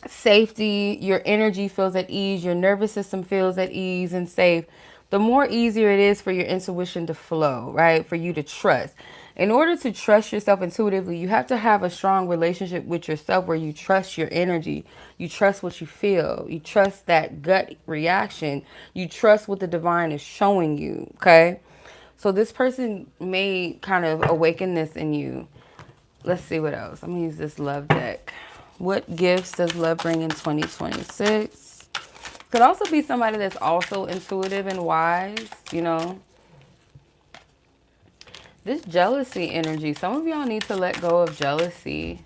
safety, your energy feels at ease, your nervous system feels at ease and safe, the more easier it is for your intuition to flow, right? For you to trust. In order to trust yourself intuitively, you have to have a strong relationship with yourself where you trust your energy. You trust what you feel. You trust that gut reaction. You trust what the divine is showing you, okay? So this person may kind of awaken this in you. Let's see what else. I'm going to use this love deck. What gifts does love bring in 2026? Could also be somebody that's also intuitive and wise, you know. This jealousy energy. Some of y'all need to let go of jealousy.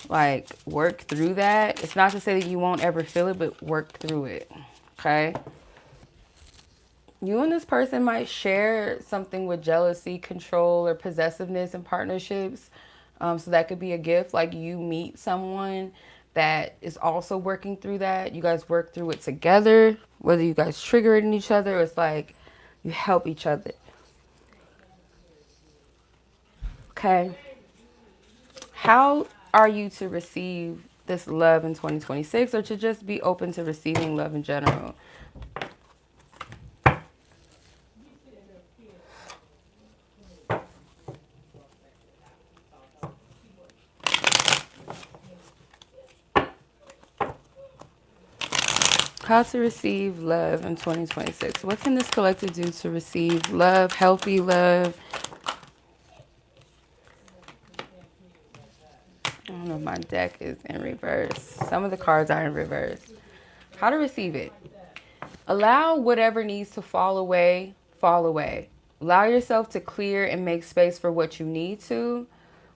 Like, work through that. It's not to say that you won't ever feel it, but work through it. Okay? You and this person might share something with jealousy, control, or possessiveness in partnerships. So that could be a gift. Like you meet someone that is also working through that. You guys work through it together. Whether you guys trigger it in each other, it's like you help each other. Okay. How are you to receive this love in 2026, or to just be open to receiving love in general? How to receive love in 2026. What can this collective do to receive love, healthy love? I don't know if my deck is in reverse. Some of the cards are in reverse. How to receive it. Allow whatever needs to fall away, fall away. Allow yourself to clear and make space for what you need to.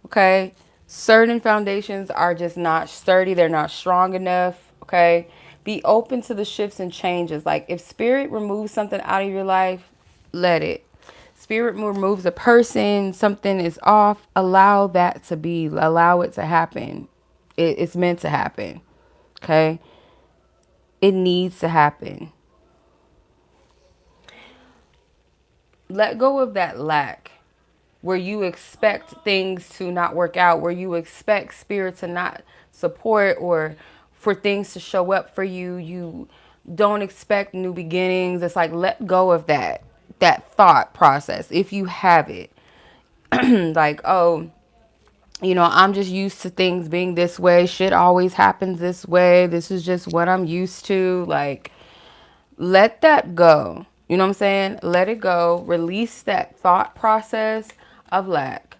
Okay? Certain foundations are just not sturdy. They're not strong enough. Okay? Be open to the shifts and changes. Like if spirit removes something out of your life, let it. Spirit removes a person, something is off, allow that to be, allow it to happen. It's meant to happen. Okay? It needs to happen. Let go of that lack where you expect things to not work out, where you expect spirit to not support or for things to show up for you. You don't expect new beginnings. It's like, let go of that thought process if you have it. Like, oh, I'm just used to things being this way. Shit always happens this way. This is just what I'm used to. Like, let that go. You know what I'm saying? Let it go. Release that thought process of lack.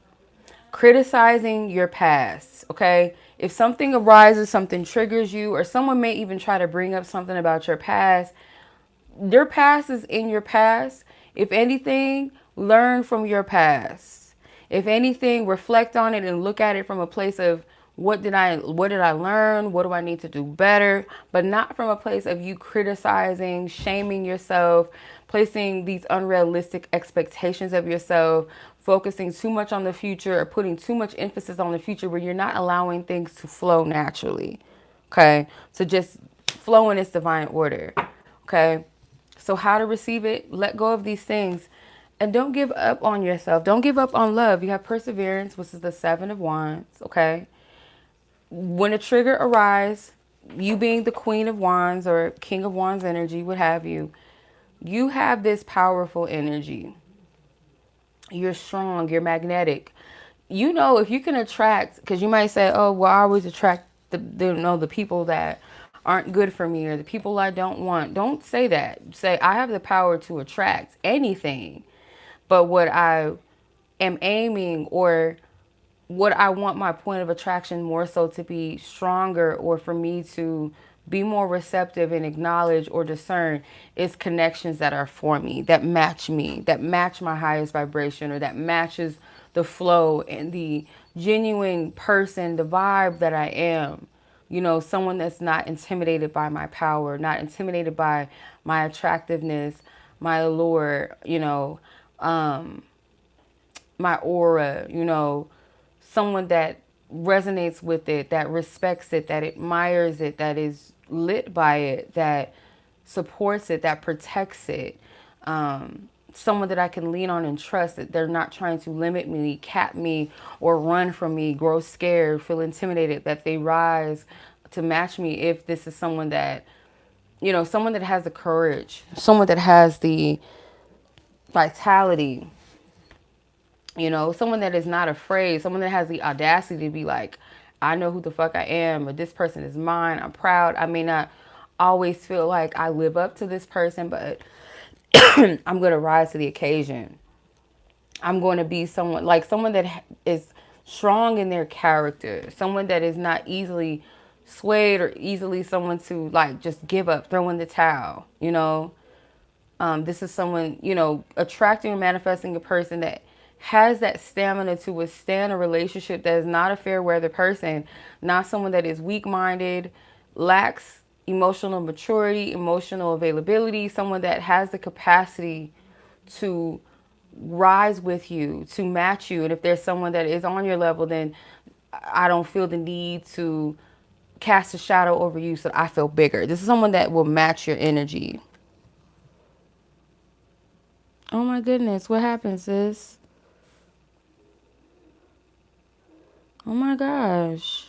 Criticizing your past, okay? If something arises, something triggers you, or someone may even try to bring up something about your past is in your past. If anything, learn from your past. If anything, reflect on it and look at it from a place of what did I learn? What do I need to do better? But not from a place of you criticizing, shaming yourself, placing these unrealistic expectations of yourself, focusing too much on the future or putting too much emphasis on the future where you're not allowing things to flow naturally. Okay? So just flow in its divine order. Okay? So how to receive it? Let go of these things. And don't give up on yourself. Don't give up on love. You have perseverance, which is the 7 of Wands. Okay? When a trigger arises, you being the Queen of Wands or King of Wands energy, what have you, you have this powerful energy. You're strong. You're magnetic. If you can attract, because you might say, oh, well, I always attract the people that aren't good for me or the people I don't want. Don't say that. Say, I have the power to attract anything. But what I am aiming or what I want my point of attraction more so to be stronger or for me to be more receptive and acknowledge or discern is connections that are for me, that match my highest vibration or that matches the flow and the genuine person, the vibe that I am. Someone that's not intimidated by my power, not intimidated by my attractiveness, my allure, my aura, someone that resonates with it, that respects it, that admires it, that is lit by it, that supports it, that protects it. Someone that I can lean on and trust, that they're not trying to limit me, cap me, or run from me, grow scared, feel intimidated, that they rise to match me if this is someone that, someone that has the courage, someone that has the vitality, someone that is not afraid, someone that has the audacity to be like, I know who the fuck I am, but this person is mine. I'm proud. I may not always feel like I live up to this person, but I'm going to rise to the occasion. I'm going to be someone that is strong in their character, someone that is not easily swayed or easily someone to like just give up, throw in the towel, This is someone, attracting or manifesting a person that has that stamina to withstand a relationship that is not a fair weather person, not someone that is weak-minded, lacks emotional maturity, emotional availability, someone that has the capacity to rise with you, to match you. And if there's someone that is on your level, then I don't feel the need to cast a shadow over you so I feel bigger. This is someone that will match your energy. Oh my goodness, what happened, sis? Oh my gosh.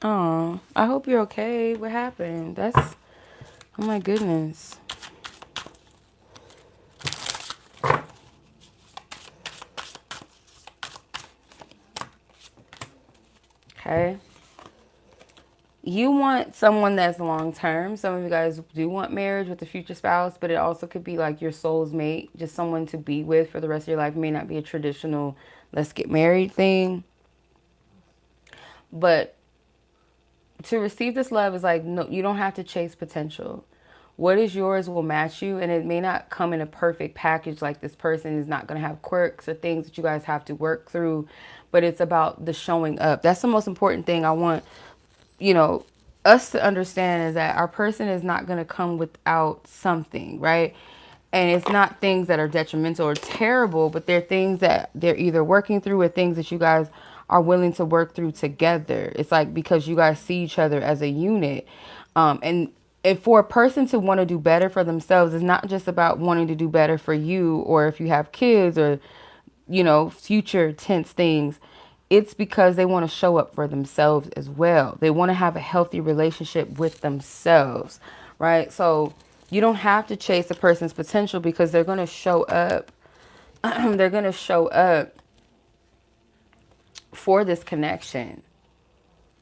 Oh, I hope you're okay. What happened? Oh my goodness. Okay. You want someone that's long term. Some of you guys do want marriage with a future spouse, but it also could be like your soul's mate, just someone to be with for the rest of your life. It may not be a traditional let's get married thing. But to receive this love is like, no, you don't have to chase potential. What is yours will match you, and it may not come in a perfect package. Like this person is not going to have quirks or things that you guys have to work through, but it's about the showing up. That's the most important thing I want you know, us to understand is that our person is not going to come without something, right? And it's not things that are detrimental or terrible, but they're things that they're either working through or things that you guys are willing to work through together. It's like because you guys see each other as a unit. And for a person to want to do better for themselves, it's not just about wanting to do better for you or if you have kids or, you know, future tense things. It's because they want to show up for themselves as well. They want to have a healthy relationship with themselves, right? So you don't have to chase a person's potential because they're going to show up. They're going to show up for this connection.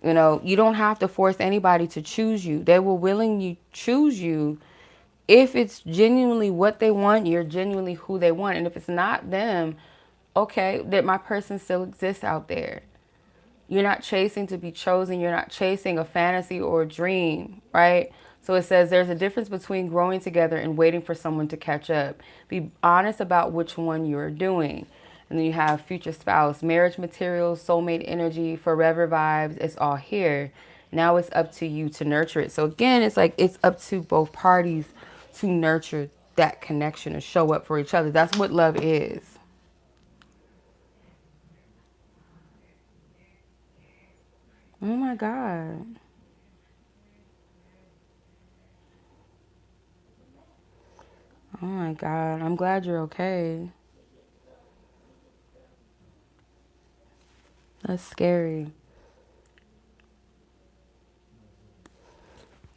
You know, you don't have to force anybody to choose you. They will willingly choose you if it's genuinely what they want, you're genuinely who they want. And if it's not them, okay, that my person still exists out there. You're not chasing to be chosen. You're not chasing a fantasy or a dream, right? So it says there's a difference between growing together and waiting for someone to catch up. Be honest about which one you're doing. And then you have future spouse, marriage material, soulmate energy, forever vibes. It's all here. Now it's up to you to nurture it. So again, it's like it's up to both parties to nurture that connection and show up for each other. That's what love is. Oh my God. Oh my God. I'm glad you're okay. That's scary.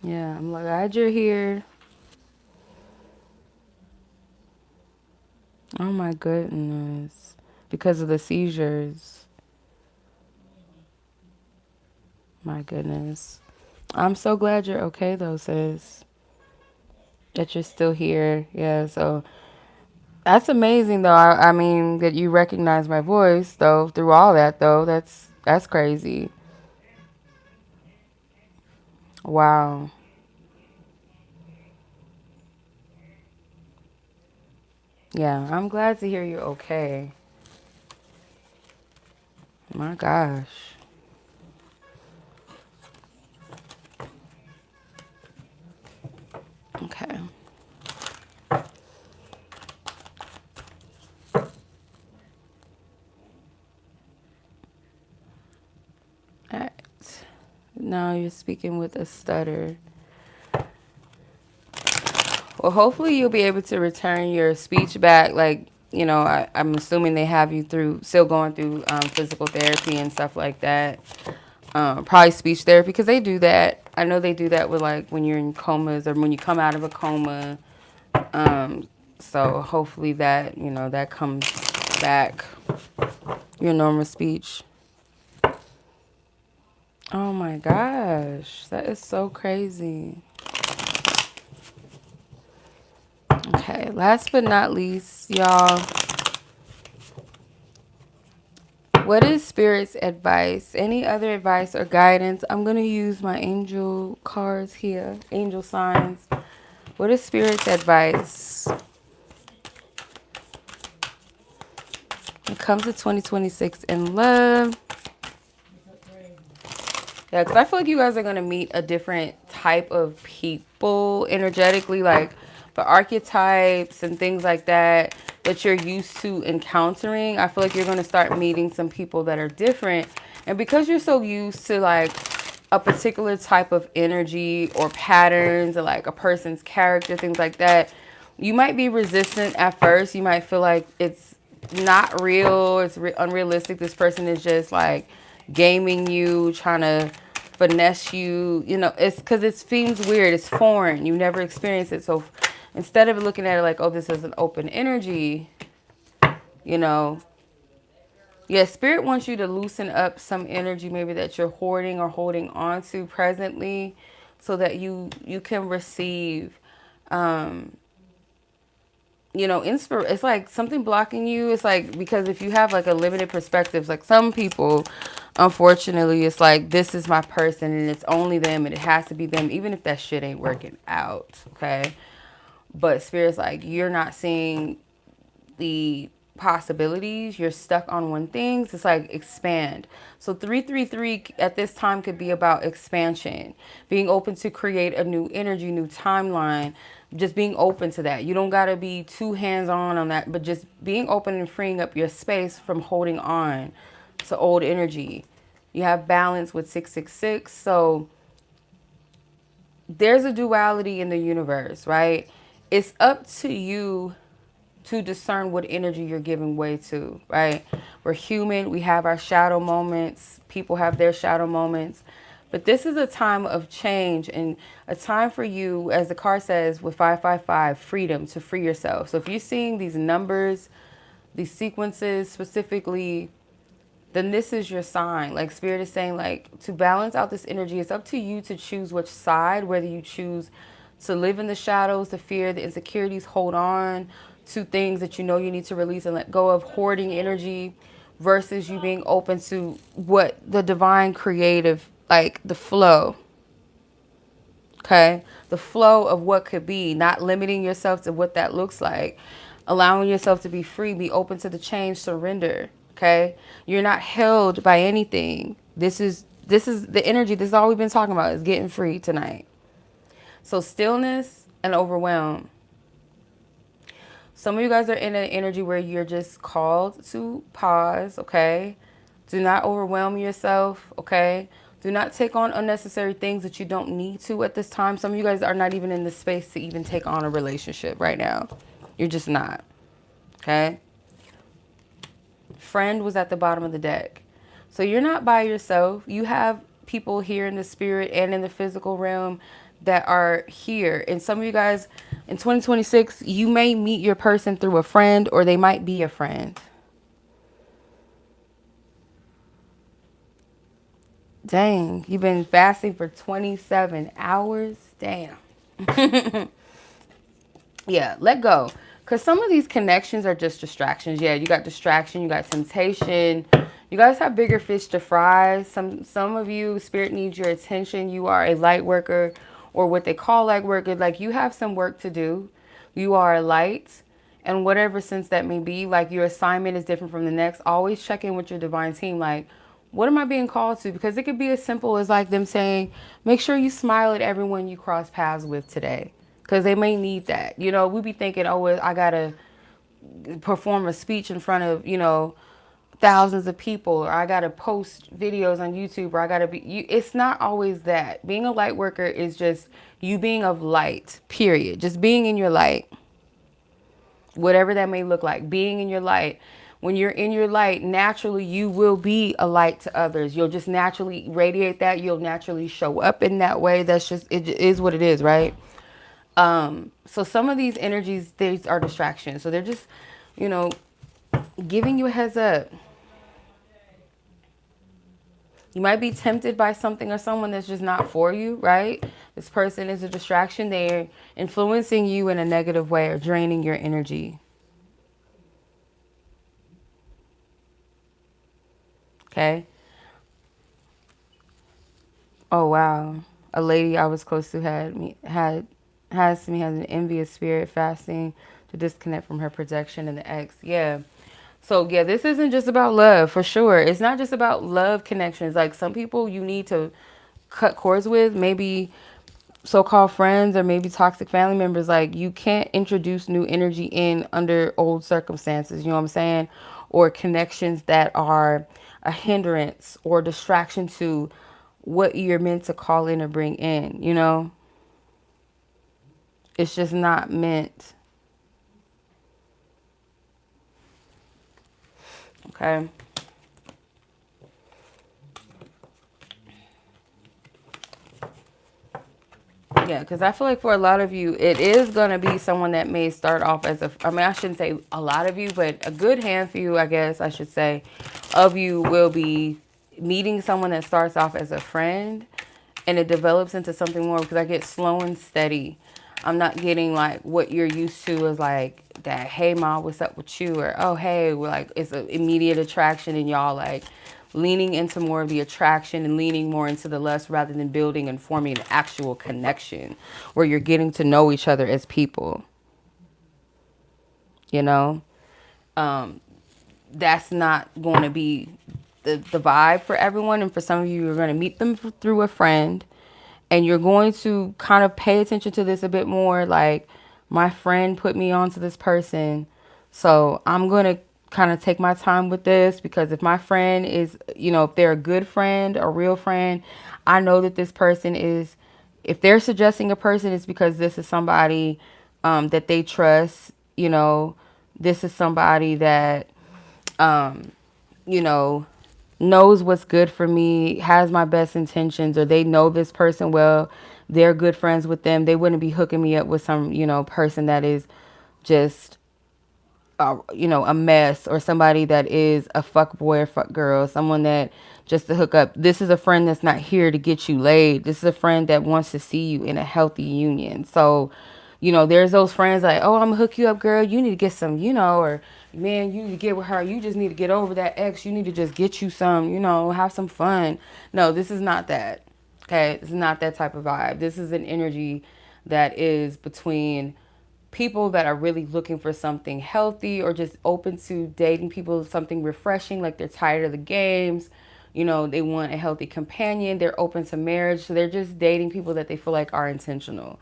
Yeah, I'm glad you're here. Oh my goodness. Because of the seizures. My goodness. I'm so glad you're okay though, sis. That you're still here. Yeah, so that's amazing though. I mean that you recognize my voice though through all that though. That's crazy. Wow. Yeah, I'm glad to hear you're okay. My gosh. Okay. All right. Now you're speaking with a stutter. Well, hopefully you'll be able to return your speech back. Like, you know, I'm assuming they have you through, still going through physical therapy and stuff like that. Probably speech therapy because they do that. I know they do that with like when you're in comas or when you come out of a coma. So hopefully that, you know, that comes back, your normal speech. Oh my gosh, that is so crazy. Okay, last but not least, y'all, what is Spirit's advice? Any other advice or guidance? I'm going to use my angel cards here, angel signs. What is Spirit's advice? It comes to 2026 in love. Yeah, because I feel like you guys are going to meet a different type of people energetically, like the archetypes and things like that that you're used to encountering. I feel like you're going to start meeting some people that are different. And because you're so used to like a particular type of energy or patterns or like a person's character, things like that, you might be resistant at first. You might feel like it's not real, it's unrealistic. This person is just like gaming you, trying to finesse you. You know, it's because it seems weird. It's foreign. You never experienced it. So instead of looking at it like, oh, this is an open energy, you know, yeah, Spirit wants you to loosen up some energy maybe that you're hoarding or holding on to presently so that you can receive, you know, it's like something blocking you. It's like, because if you have like a limited perspective, like some people, unfortunately, it's like, this is my person and it's only them and it has to be them, even if that shit ain't working out. Okay. But Spirit's like, you're not seeing the possibilities. You're stuck on one thing. It's like expand. So 333 at this time could be about expansion, being open to create a new energy, new timeline, just being open to that. You don't got to be too hands-on that, but just being open and freeing up your space from holding on to old energy. You have balance with 666. So there's a duality in the universe, right? It's up to you to discern what energy you're giving way to, right? We're human. We have our shadow moments. People have their shadow moments. But this is a time of change and a time for you, as the card says with 555, freedom, to free yourself. So if you're seeing these numbers, these sequences specifically, then this is your sign. Like Spirit is saying, like, to balance out this energy, it's up to you to choose which side, whether you choose to live in the shadows, the fear, the insecurities, hold on to things that you know you need to release and let go of, hoarding energy, versus you being open to what the divine creative, like the flow. Okay, the flow of what could be, not limiting yourself to what that looks like, allowing yourself to be free, be open to the change, surrender. Okay, you're not held by anything. This is the energy. This is all we've been talking about, is getting free tonight. So stillness and overwhelm. Some of you guys are in an energy where you're just called to pause. Okay, do not overwhelm yourself. Okay, do not take on unnecessary things that you don't need to at this time. Some of you guys are not even in the space to even take on a relationship right now. You're just not. Okay. Friend was at the bottom of the deck. So you're not by yourself. You have people here in the spirit and in the physical realm that are here. And some of you guys in 2026, you may meet your person through a friend, or they might be a friend. Dang, you've been fasting for 27 hours? Damn. Yeah, let go. Because some of these connections are just distractions. Yeah, you got distraction, you got temptation. You guys have bigger fish to fry. Some of you, Spirit needs your attention. You are a light worker, or what they call light worker. Like, you have some work to do. You are a light. And whatever sense that may be, like, your assignment is different from the next. Always check in with your divine team. Like, what am I being called to? Because it could be as simple as like them saying, make sure you smile at everyone you cross paths with today. Because they may need that. You know, we be thinking, oh, well, I got to perform a speech in front of, thousands of people, or I got to post videos on YouTube, or I got to be, it's not always that. Being a light worker is just you being of light, period. Just being in your light, whatever that may look like, being in your light. When you're in your light, naturally, you will be a light to others. You'll just naturally radiate that. You'll naturally show up in that way. That's just, it is what it is, right? So some of these energies, these are distractions. So they're just, giving you a heads up. You might be tempted by something or someone that's just not for you, right? This person is a distraction. They're influencing you in a negative way or draining your energy. Okay. Oh, wow. A lady I was close to has an envious spirit, fasting to disconnect from her projection and the ex. Yeah. So yeah, this isn't just about love, for sure. It's not just about love connections. Like, some people you need to cut cords with, maybe so-called friends or maybe toxic family members. Like, you can't introduce new energy in under old circumstances, you know what I'm saying? Or connections that are a hindrance or distraction to what you're meant to call in or bring in, It's just not meant. Okay. Yeah, because I feel like for a lot of you, it is going to be someone that may start off as I shouldn't say a lot of you, but a good handful, I guess I should say, of you will be meeting someone that starts off as a friend and it develops into something more, because I get slow and steady. I'm not getting like what you're used to is like that, hey, mom, what's up with you? Or, oh, hey, we're like, it's an immediate attraction, and y'all like leaning into more of the attraction and leaning more into the lust, rather than building and forming an actual connection where you're getting to know each other as people, that's not going to be the vibe for everyone. And for some of you, you're going to meet them through a friend, and you're going to kind of pay attention to this a bit more. Like, my friend put me onto this person, so I'm going to kind of take my time with this, because if my friend is, if they're a good friend, a real friend, I know that this person is, if they're suggesting a person, it's because this is somebody that they trust. This is somebody that you know, knows what's good for me, has my best intentions, or they know this person well, they're good friends with them. They wouldn't be hooking me up with some, person that is just, a mess, or somebody that is a fuck boy or fuck girl, someone that just to hook up. This is a friend that's not here to get you laid. This is a friend that wants to see you in a healthy union. So, there's those friends like, oh, I'm gonna hook you up, girl. You need to get some, or man, you need to get with her. You just need to get over that ex. You need to just get you some, have some fun. No, this is not that. Okay, it's not that type of vibe. This is an energy that is between people that are really looking for something healthy, or just open to dating people, something refreshing, like they're tired of the games. They want a healthy companion. They're open to marriage. So they're just dating people that they feel like are intentional.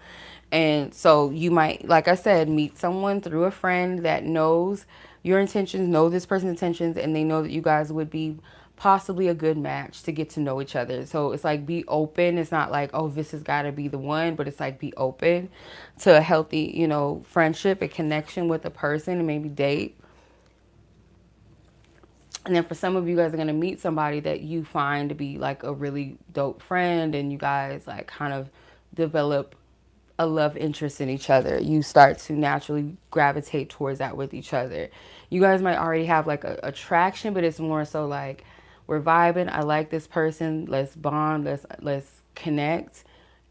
And so you might, like I said, meet someone through a friend that knows your intentions, know this person's intentions, and they know that you guys would be possibly a good match to get to know each other. So it's like, be open. It's not like, oh, this has got to be the one, but it's like, be open to a healthy, friendship and connection with a person, and maybe date. And then for some of you guys are going to meet somebody that you find to be like a really dope friend, and you guys like kind of develop a love interest in each other. You start to naturally gravitate towards that with each other. You guys might already have like a attraction, but it's more so like, we're vibing. I like this person. Let's bond. Let's connect.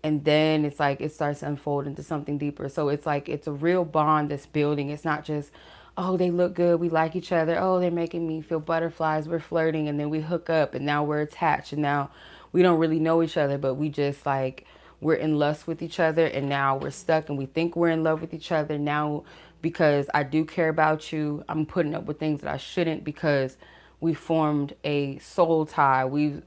And then it's like it starts to unfold into something deeper. So it's like it's a real bond that's building. It's not just, oh, they look good, we like each other, oh, they're making me feel butterflies, we're flirting, and then we hook up, and now we're attached, and now we don't really know each other, but we just like, we're in lust with each other, and now we're stuck, and we think we're in love with each other now, because I do care about you. I'm putting up with things that I shouldn't, because we formed a soul tie. We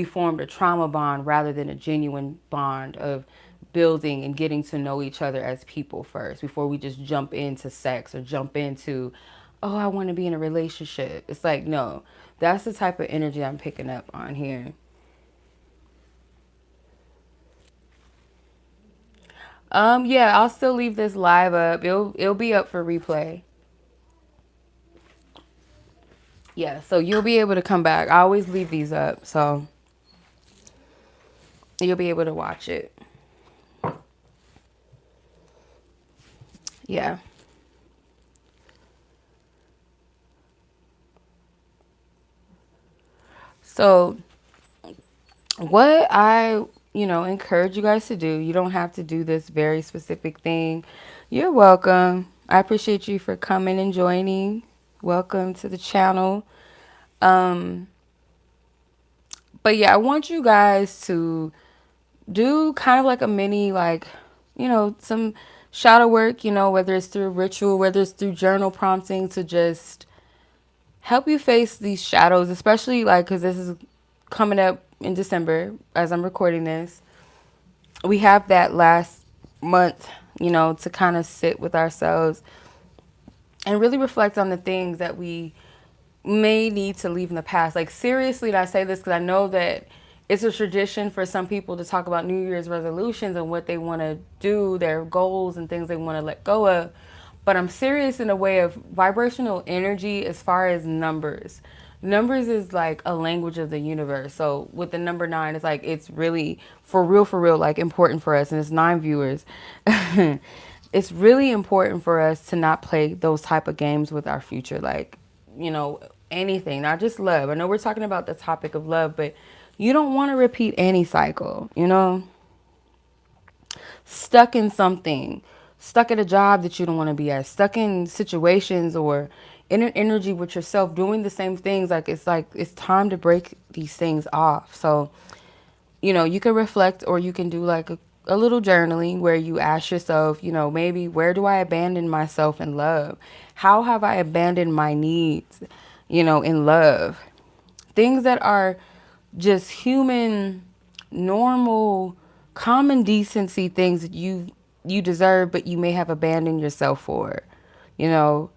formed a trauma bond rather than a genuine bond of building and getting to know each other as people first, before we just jump into sex, or jump into, oh, I want to be in a relationship. It's like, no, that's the type of energy I'm picking up on here. Yeah, I'll still leave this live up. It'll be up for replay. Yeah, so you'll be able to come back. I always leave these up, so you'll be able to watch it. Yeah. So what I, encourage you guys to do, you don't have to do this very specific thing. You're welcome. I appreciate you for coming and joining. Welcome to the channel. Um, but yeah, I want you guys to do kind of like a mini, like, some shadow work, whether it's through ritual, whether it's through journal prompting, to just help you face these shadows, especially like, because this is coming up in December as I'm recording this. We have that last month, to kind of sit with ourselves and really reflect on the things that we may need to leave in the past. Like, seriously, and I say this because I know that it's a tradition for some people to talk about New Year's resolutions and what they want to do, their goals and things they want to let go of. But I'm serious in a way of vibrational energy as far as numbers. Numbers is like a language of the universe. So with the number 9, it's like, it's really for real, like important for us. And it's 9 viewers. It's really important for us to not play those type of games with our future. Like, anything, not just love. I know we're talking about the topic of love, but you don't want to repeat any cycle, stuck in something, stuck at a job that you don't want to be at, stuck in situations or in an energy with yourself doing the same things. Like, it's time to break these things off. So, you can reflect, or you can do like a little journaling where you ask yourself, maybe where do I abandon myself in love? How have I abandoned my needs, in love? Things that are just human, normal, common decency things that you deserve, but you may have abandoned yourself for. You know,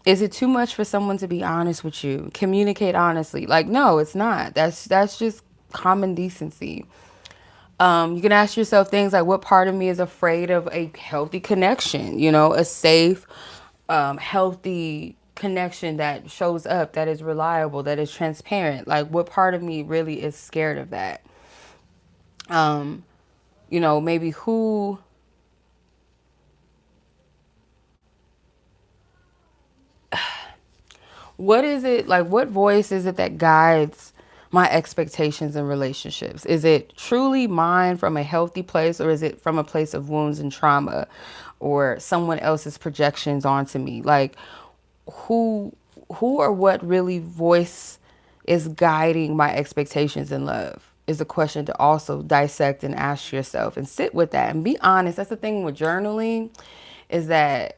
is it too much for someone to be honest with you? Communicate honestly. Like, no, it's not. That's just common decency. You can ask yourself things like, what part of me is afraid of a healthy connection? A safe, healthy connection that shows up, that is reliable, that is transparent. Like, what part of me really is scared of that? Maybe what is it like? What voice is it that guides my expectations in relationships? Is it truly mine from a healthy place, or is it from a place of wounds and trauma, or someone else's projections onto me? Like, who or what really voice is guiding my expectations in love is a question to also dissect and ask yourself and sit with that and be honest. That's the thing with journaling, is that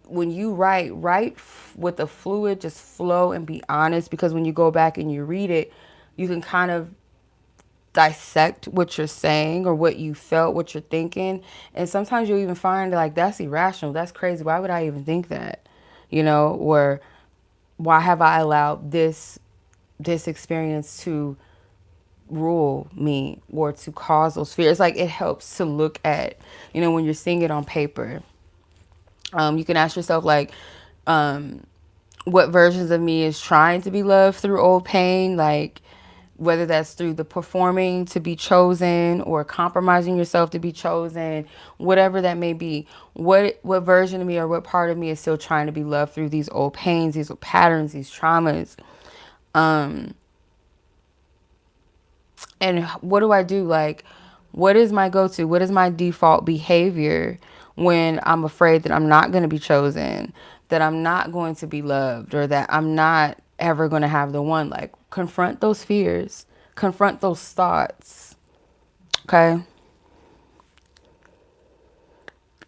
when you write with a fluid, just flow and be honest, because when you go back and you read it, you can kind of dissect what you're saying or what you felt, what you're thinking. And sometimes you'll even find like, that's irrational, that's crazy, why would I even think that? Or why have I allowed this experience to rule me or to cause those fears? Like, it helps to look at, when you're seeing it on paper. You can ask yourself, like, what versions of me is trying to be loved through old pain? Like, whether that's through the performing to be chosen or compromising yourself to be chosen, whatever that may be. What version of me or what part of me is still trying to be loved through these old pains, these old patterns, these traumas? And what do I do? Like, what is my go-to? What is my default behavior when I'm afraid that I'm not going to be chosen, that I'm not going to be loved, or that I'm not ever going to have the one? Like, confront those fears, confront those thoughts. Okay.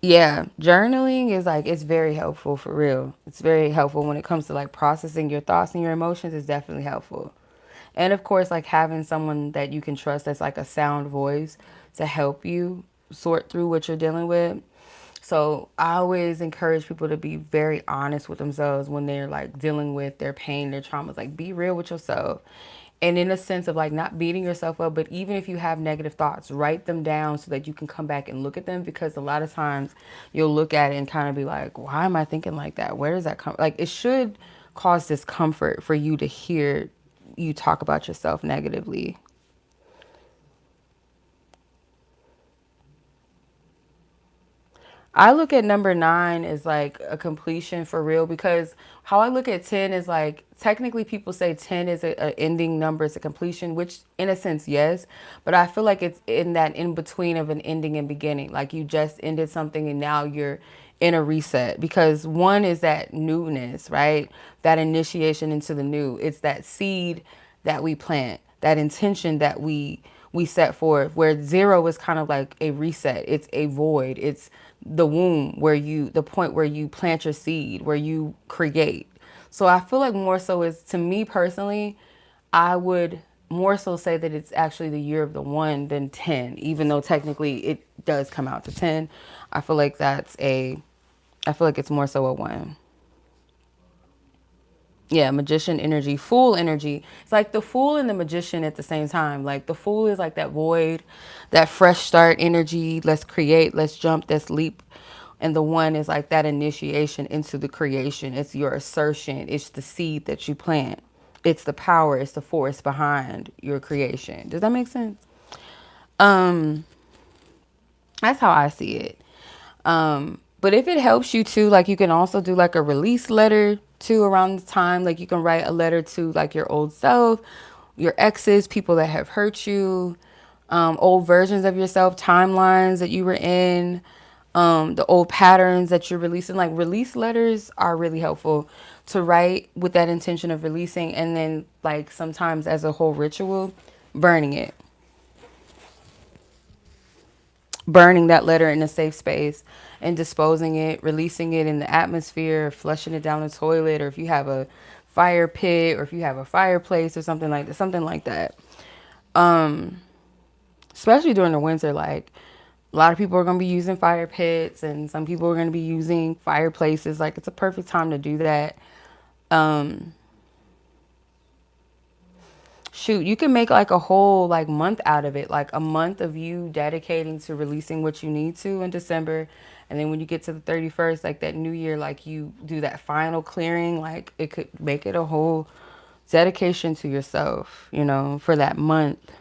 Yeah, journaling is like, it's very helpful for real. It's very helpful when it comes to like processing your thoughts and your emotions. Is definitely helpful. And of course, like having someone that you can trust that's like a sound voice to help you sort through what you're dealing with. So I always encourage people to be very honest with themselves when they're like dealing with their pain, their traumas. Like, be real with yourself. And in a sense of like not beating yourself up, but even if you have negative thoughts, write them down so that you can come back and look at them. Because a lot of times you'll look at it and kind of be like, why am I thinking like that? Where does that come? Like, it should cause discomfort for you to hear you talk about yourself negatively. I look at number 9 as like a completion for real, because how I look at 10 is like, technically people say 10 is a ending number, it's a completion, which in a sense, yes. But I feel like it's in that in between of an ending and beginning. Like, you just ended something and now you're in a reset, because 1 is that newness, right? That initiation into the new. It's that seed that we plant, that intention that we set forth, where 0 is kind of like a reset. It's a void. It's the womb, the point where you plant your seed, where you create. So I feel like more so is, to me personally, I would more so say that it's actually the year of the 1 than 10, even though technically it does come out to 10. I feel like I feel like it's more so a 1. Yeah, magician energy, fool energy. It's like the fool and the magician at the same time. Like, the fool is like that void, that fresh start energy. Let's create, let's jump, let's leap. And the 1 is like that initiation into the creation. It's your assertion. It's the seed that you plant. It's the power. It's the force behind your creation. Does that make sense? Um, that's how I see it. But if it helps you too, like, you can also do like a release letter too around the time. Like, you can write a letter to like your old self, your exes, people that have hurt you, old versions of yourself, timelines that you were in, the old patterns that you're releasing. Like, release letters are really helpful to write with that intention of releasing, and then like sometimes as a whole ritual, burning it. burning that letter in a safe space and disposing it, releasing it in the atmosphere, flushing it down the toilet, or if you have a fire pit, or if you have a fireplace or something like that, especially during the winter. Like, a lot of people are going to be using fire pits, and some people are going to be using fireplaces. Like, it's a perfect time to do that. um Shoot, you can make like a whole like month out of it, like a month of you dedicating to releasing what you need to in December. And then when you get to the 31st, like that new year, like you do that final clearing, like it could make it a whole dedication to yourself, for that month.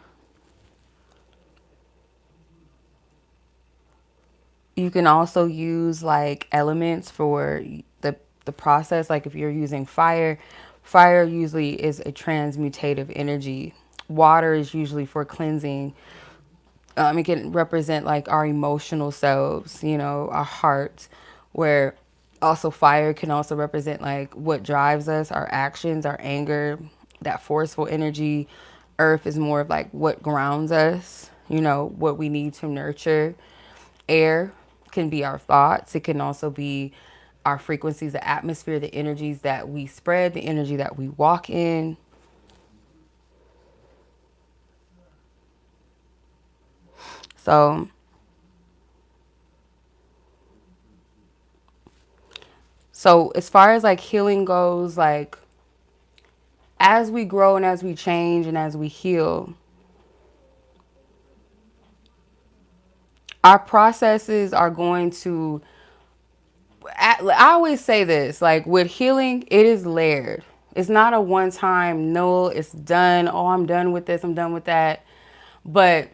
You can also use like elements for the process. Like if you're using fire, fire usually is a transmutative energy. Water is usually for cleansing. It can represent like our emotional selves, our heart, where also fire can also represent like what drives us, our actions, our anger, that forceful energy. Earth is more of like what grounds us, what we need to nurture. Air can be our thoughts. It can also be our frequencies, the atmosphere, the energies that we spread, the energy that we walk in. So as far as like healing goes, like as we grow and as we change and as we heal, our processes are going to, I always say this, like with healing, it is layered. It's not a one time, no, it's done. Oh, I'm done with this. I'm done with that. But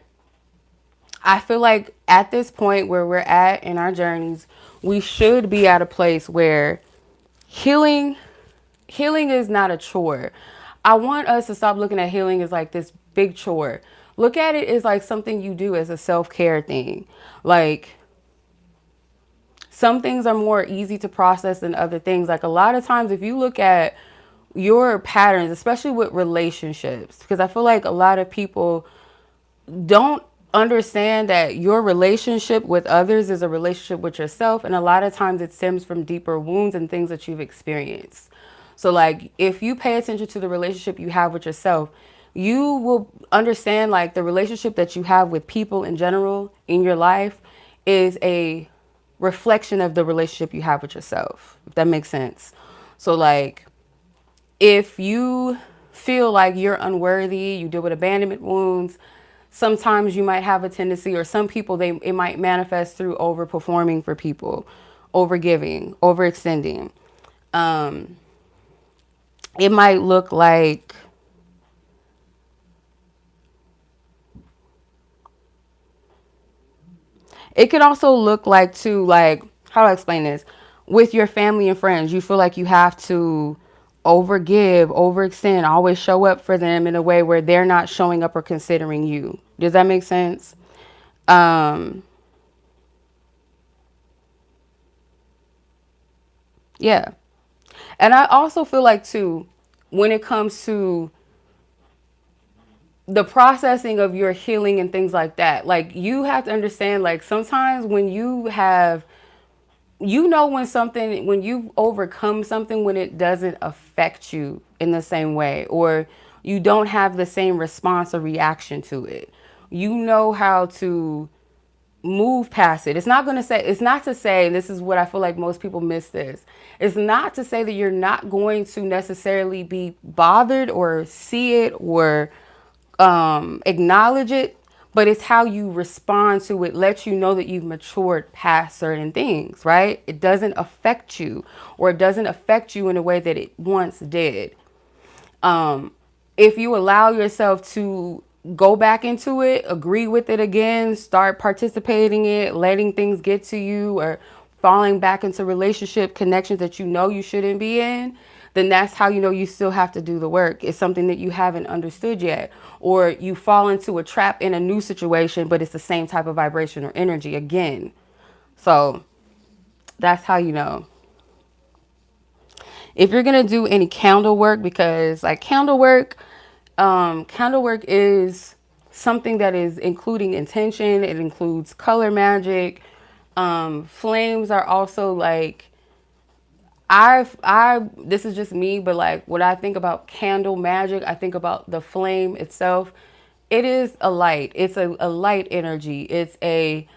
I feel like at this point where we're at in our journeys, we should be at a place where healing is not a chore. I want us to stop looking at healing as like this big chore. Look at it as like something you do as a self-care thing. Like, some things are more easy to process than other things. Like a lot of times if you look at your patterns, especially with relationships, because I feel like a lot of people don't understand that your relationship with others is a relationship with yourself, and a lot of times it stems from deeper wounds and things that you've experienced. So like if you pay attention to the relationship you have with yourself, you will understand like the relationship that you have with people in general in your life is a reflection of the relationship you have with yourself, if that makes sense. So like if you feel like you're unworthy, you deal with abandonment wounds, sometimes you might have a tendency, or some people, it might manifest through overperforming for people, overgiving, overextending. It might look like, it could also look like too, like, how do I explain this? With your family and friends, you feel like you have to overgive, overextend, always show up for them in a way where they're not showing up or considering you. Does that make sense? Um, yeah. And I also feel like too, when it comes to the processing of your healing and things like that, like you have to understand, like sometimes when you have, when you've overcome something, when it doesn't affect you in the same way, or you don't have the same response or reaction to it, you know how to move past it. It's not to say, and this is what I feel like most people miss this. It's not to say that you're not going to necessarily be bothered or see it or acknowledge it, but it's how you respond to it lets you know that you've matured past certain things, right? It doesn't affect you, or it doesn't affect you in a way that it once did. If you allow yourself to go back into it, agree with it again, start participating in it, letting things get to you, or falling back into relationship connections that you know you shouldn't be in, then that's how you know you still have to do the work. It's something that you haven't understood yet. Or you fall into a trap in a new situation, but it's the same type of vibration or energy again. So that's how you know. If you're going to do any candle work, because like candle work is something that is including intention. It includes color magic. Flames are also like, this is just me, but like when I think about candle magic, I think about the flame itself. It is a light. It's a light energy. It's a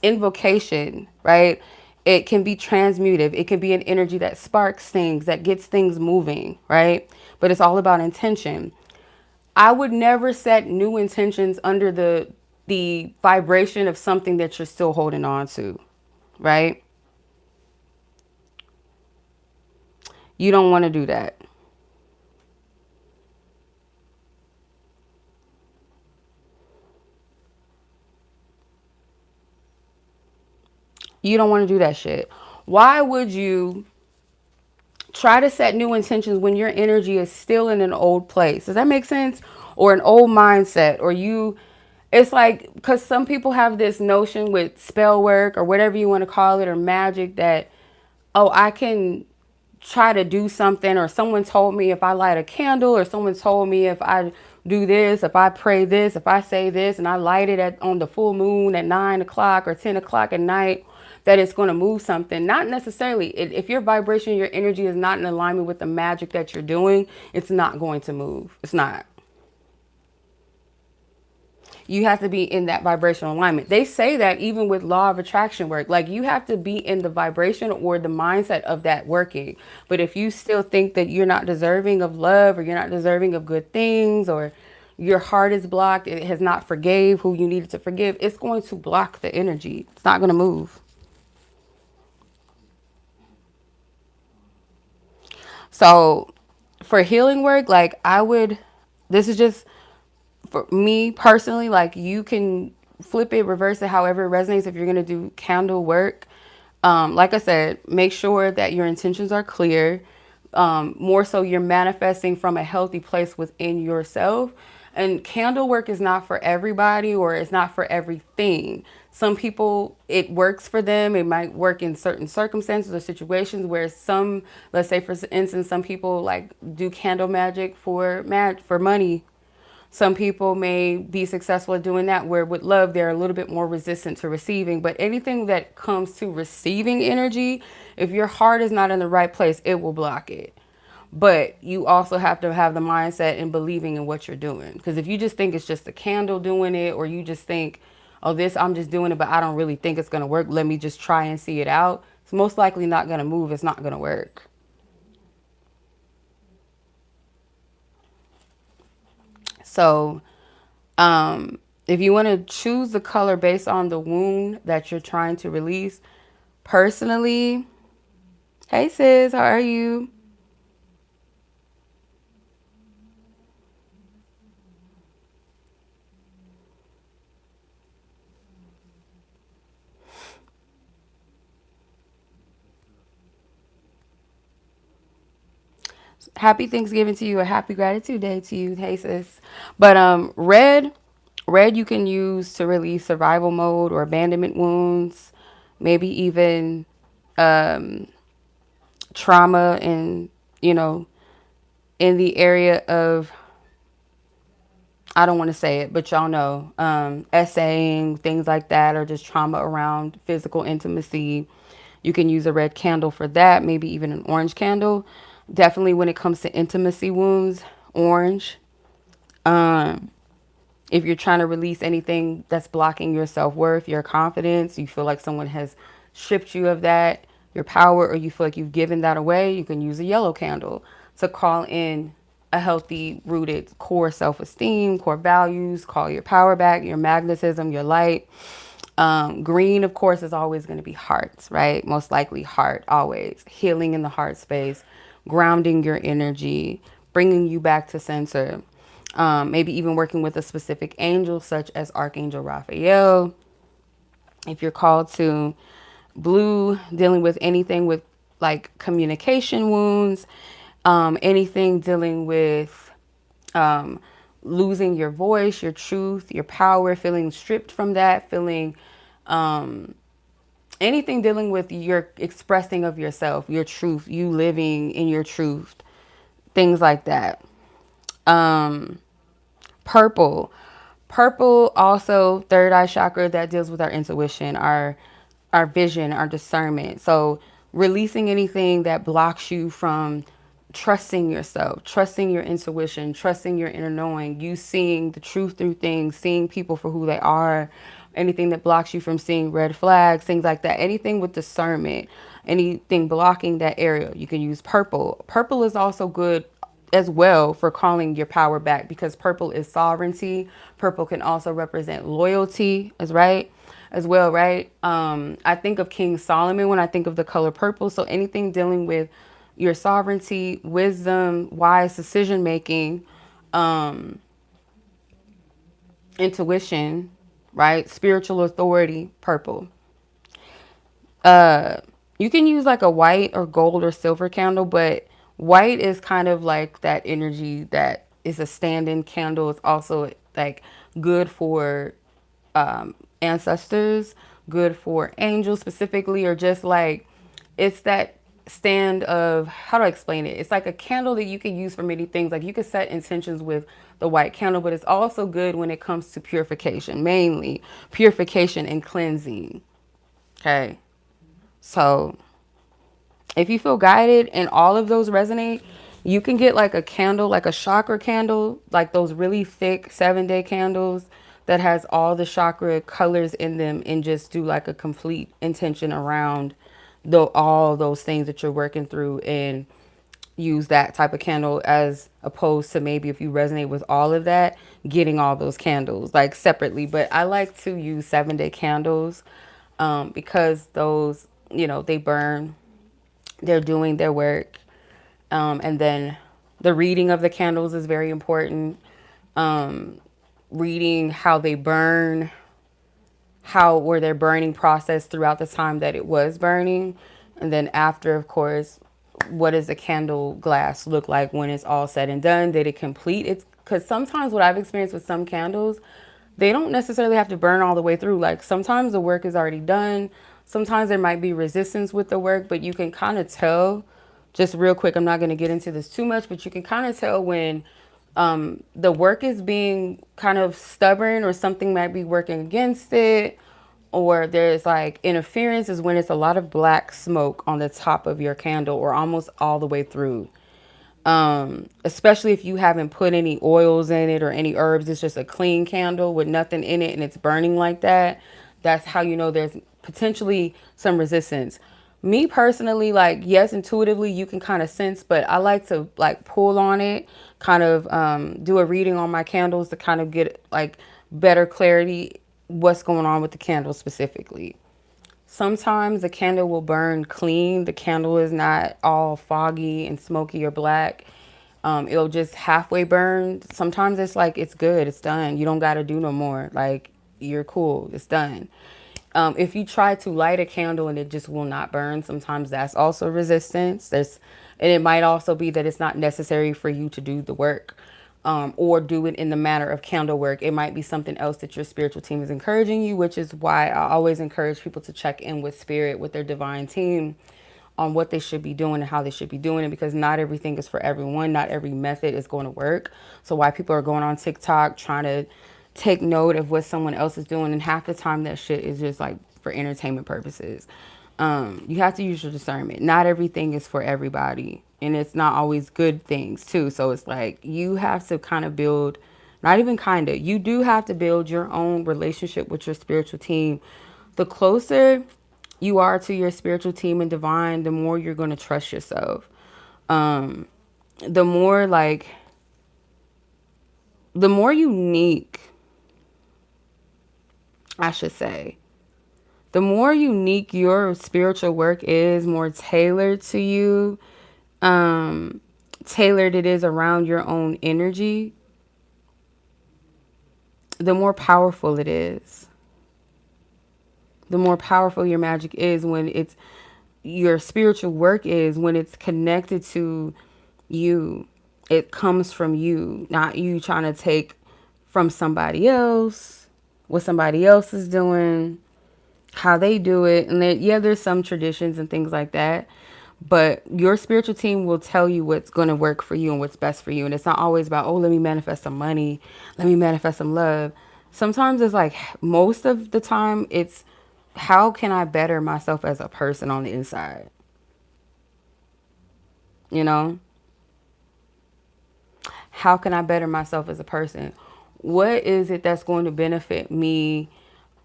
invocation, right? It can be transmutive. It can be an energy that sparks things, that gets things moving, right? But it's all about intention. I would never set new intentions under the vibration of something that you're still holding on to, right? You don't want to do that. You don't want to do that shit. Why would you try to set new intentions when your energy is still in an old place? Does that make sense? Or an old mindset, or it's like, because some people have this notion with spell work or whatever you want to call it, or magic, that, oh, I can try to do something, or someone told me if I light a candle, or someone told me if I do this, if I pray this, if I say this, and I light it on the full moon at 9 o'clock or 10 o'clock at night, that it's going to move something. Not necessarily. If your vibration, your energy is not in alignment with the magic that you're doing, it's not going to move. It's not. You have to be in that vibrational alignment. They say that even with law of attraction work, like you have to be in the vibration or the mindset of that working. But if you still think that you're not deserving of love, or you're not deserving of good things, or your heart is blocked, it has not forgave who you needed to forgive, it's going to block the energy. It's not going to move. So for healing work, like this is just for me personally, like you can flip it, reverse it, however it resonates. If you're going to do candle work, like I said, make sure that your intentions are clear. More so you're manifesting from a healthy place within yourself. And candle work is not for everybody, or it's not for everything. Some people, it works for them. It might work in certain circumstances or situations where let's say for instance, some people like do candle magic for money. Some people may be successful at doing that, where with love, they're a little bit more resistant to receiving. But anything that comes to receiving energy, if your heart is not in the right place, it will block it. But you also have to have the mindset and believing in what you're doing. Because if you just think it's just a candle doing it, or you just think, oh, I'm just doing it, but I don't really think it's going to work, let me just try and see it out, it's most likely not going to move. It's not going to work. So if you want to choose the color based on the wound that you're trying to release, personally, hey sis, how are you? Happy Thanksgiving to you, a happy gratitude day to you, hey sis. But red you can use to release survival mode or abandonment wounds, maybe even trauma in, you know, in the area of, I don't want to say it, but y'all know, essaying, things like that, or just trauma around physical intimacy. You can use a red candle for that, maybe even an orange candle. Definitely when it comes to intimacy wounds, orange. If you're trying to release anything that's blocking your self-worth, your confidence, you feel like someone has stripped you of that, your power, or you feel like you've given that away, you can use a yellow candle to call in a healthy, rooted core self-esteem, core values, call your power back, your magnetism, your light. Green, of course, is always going to be hearts, right? Most likely heart, always. Healing in the heart space, grounding your energy, bringing you back to center. Maybe even working with a specific angel, such as Archangel Raphael. If you're called to, blue, dealing with anything with like communication wounds, anything dealing with losing your voice, your truth, your power, feeling stripped from that, feeling anything dealing with your expressing of yourself, your truth, you living in your truth, things like that. Purple. Purple also third eye chakra, that deals with our intuition, our vision, our discernment. So releasing anything that blocks you from trusting yourself, trusting your intuition, trusting your inner knowing, you seeing the truth through things, seeing people for who they are, anything that blocks you from seeing red flags, things like that, anything with discernment, anything blocking that area, you can use purple. Purple is also good as well for calling your power back, because purple is sovereignty. Purple can also represent loyalty as well, right? I think of King Solomon when I think of the color purple. So anything dealing with your sovereignty, wisdom, wise decision making, intuition, right? Spiritual authority, purple. You can use like a white or gold or silver candle, but white is kind of like that energy that is a stand-in candle. It's also like good for ancestors, good for angels specifically, or just like it's that stand of, how do I explain it? It's like a candle that you can use for many things. Like you could set intentions with the white candle, but it's also good when it comes to purification, mainly purification and cleansing. Okay. So if you feel guided and all of those resonate, you can get like a candle, like a chakra candle, like those really thick 7-day candles that has all the chakra colors in them, and just do like a complete intention around all those things that you're working through, and use that type of candle, as opposed to maybe if you resonate with all of that, getting all those candles like separately. But I like to use 7-day candles because those, they burn, they're doing their work. And then the reading of the candles is very important. Reading how they burn, how were their burning process throughout the time that it was burning. And then after, of course, what does the candle glass look like when it's all said and done? Did it complete it? Because sometimes what I've experienced with some candles, they don't necessarily have to burn all the way through. Like sometimes the work is already done. Sometimes there might be resistance with the work, but you can kind of tell, just real quick, I'm not going to get into this too much, but you can kind of tell when the work is being kind of stubborn, or something might be working against it, or there's like interference, is when it's a lot of black smoke on the top of your candle, or almost all the way through. Especially if you haven't put any oils in it or any herbs, it's just a clean candle with nothing in it and it's burning like that. That's how you know there's potentially some resistance. Me personally, like, yes, intuitively you can kind of sense, but I like to like pull on it, kind of do a reading on my candles to kind of get like better clarity what's going on with the candle specifically. Sometimes the candle will burn clean. The candle is not all foggy and smoky or black. It'll just halfway burn. Sometimes it's like, it's good, it's done. You don't got to do no more. Like, you're cool, it's done. If you try to light a candle and it just will not burn, sometimes that's also resistance. And it might also be that it's not necessary for you to do the work. Or do it in the manner of candle work. It might be something else that your spiritual team is encouraging you, which is why I always encourage people to check in with spirit, with their divine team, on what they should be doing and how they should be doing it, because not everything is for everyone. Not every method is going to work. So why people are going on TikTok trying to take note of what someone else is doing, and half the time that shit is just like for entertainment purposes. You have to use your discernment. Not everything is for everybody, and it's not always good things too. So it's like you have to kind of build, not even kind of, you do have to build your own relationship with your spiritual team. The closer you are to your spiritual team and divine, the more you're going to trust yourself. The more like, the more unique, I should say, the more unique your spiritual work is, more tailored to you, tailored it is around your own energy, the more powerful it is. The more powerful your magic is when it's, your spiritual work is when it's connected to you. It comes from you, not you trying to take from somebody else, what somebody else is doing, how they do it. And then, yeah, there's some traditions and things like that, But your spiritual team will tell you what's going to work for you and what's best for you. And it's not always about, oh, let me manifest some money, let me manifest some love. Sometimes it's like, most of the time, it's how can I better myself as a person on the inside? You know, how can I better myself as a person? What is it that's going to benefit me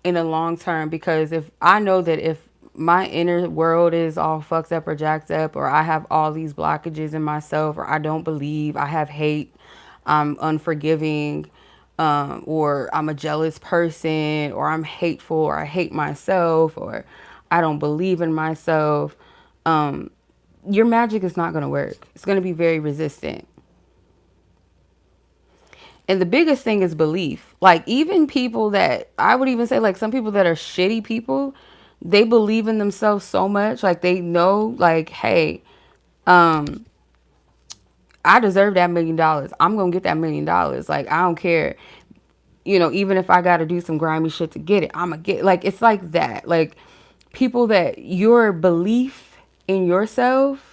in the long term? Because if I know that if my inner world is all fucked up or jacked up, or I have all these blockages in myself, or I don't believe, I have hate, I'm unforgiving, or I'm a jealous person, or I'm hateful, or I hate myself, or I don't believe in myself, your magic is not going to work. It's going to be very resistant. And the biggest thing is belief. Like, even people that, I would even say, like, some people that are shitty people, they believe in themselves so much. Like, they know, like, hey, I deserve that $1 million. I'm going to get that $1 million. Like, I don't care. Even if I got to do some grimy shit to get it, I'm going to get, like, it's like that. Like, people that your belief in yourself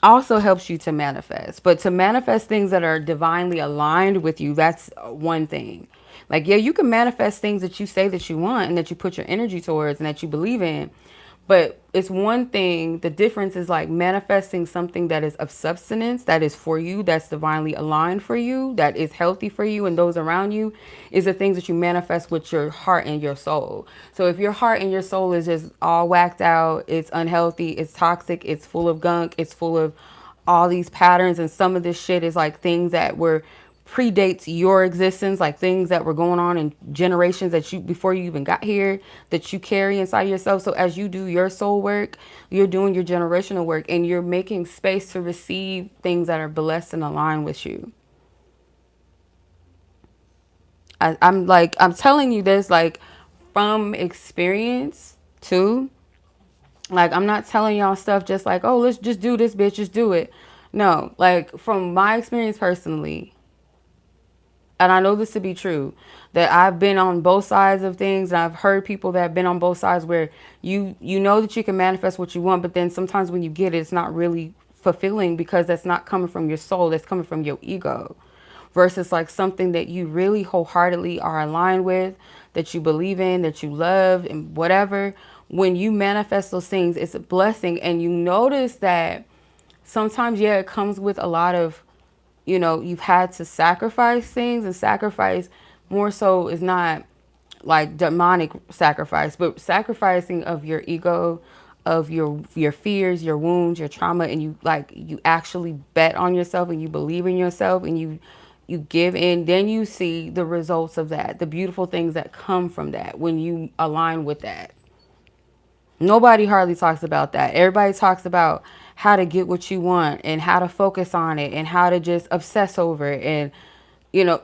also helps you to manifest. But to manifest things that are divinely aligned with you, that's one thing. Like, yeah, you can manifest things that you say that you want and that you put your energy towards and that you believe in. But it's one thing. The difference is like manifesting something that is of substance, that is for you, that's divinely aligned for you, that is healthy for you and those around you, is the things that you manifest with your heart and your soul. So if your heart and your soul is just all whacked out, it's unhealthy, it's toxic, it's full of gunk, it's full of all these patterns, and some of this shit is like things that were predates your existence, like things that were going on in generations that you before you even got here, that you carry inside yourself. So as you do your soul work, you're doing your generational work, and you're making space to receive things that are blessed and aligned with you. I'm telling you this like from experience too. Like, I'm not telling y'all stuff just like, oh, let's just do this, bitch, just do it. No, like, from my experience personally, and I know this to be true, that I've been on both sides of things, and I've heard people that have been on both sides where you know that you can manifest what you want, but then sometimes when you get it, it's not really fulfilling because that's not coming from your soul, that's coming from your ego, versus like something that you really wholeheartedly are aligned with, that you believe in, that you love, and whatever. When you manifest those things, it's a blessing. And you notice that sometimes, yeah, it comes with a lot of, you've had to sacrifice things, and sacrifice more so is not like demonic sacrifice, but sacrificing of your ego, of your fears, your wounds, your trauma, and you actually bet on yourself and you believe in yourself and you give in, then you see the results of that, the beautiful things that come from that when you align with that. Nobody hardly talks about that. Everybody talks about how to get what you want and how to focus on it and how to just obsess over it, and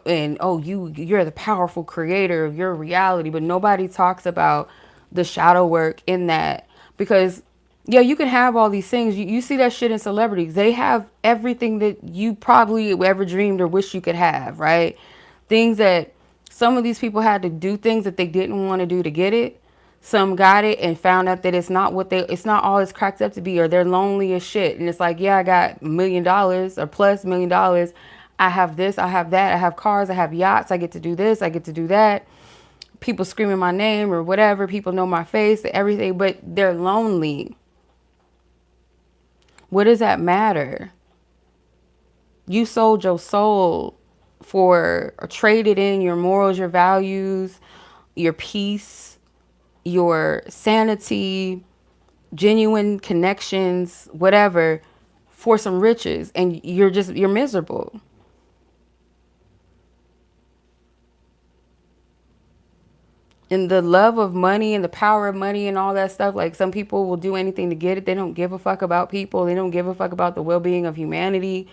and oh, you're the powerful creator of your reality, but nobody talks about the shadow work in that. Because yeah, you can have all these things. You see that shit in celebrities. They have everything that you probably ever dreamed or wish you could have, right? Things that some of these people had to do things that they didn't want to do to get it. Some got it and found out that it's not all it's cracked up to be, or they're lonely as shit. And it's like, yeah, I got $1 million or plus $1 million. I have this, I have that, I have cars, I have yachts, I get to do this, I get to do that. People screaming my name or whatever, people know my face, everything, but they're lonely. What does that matter? You sold your soul for, or traded in your morals, your values, your peace, your sanity, genuine connections, whatever, for some riches, and you're miserable. And the love of money and the power of money and all that stuff, like, some people will do anything to get it. They don't give a fuck about people. They don't give a fuck about the well-being of humanity.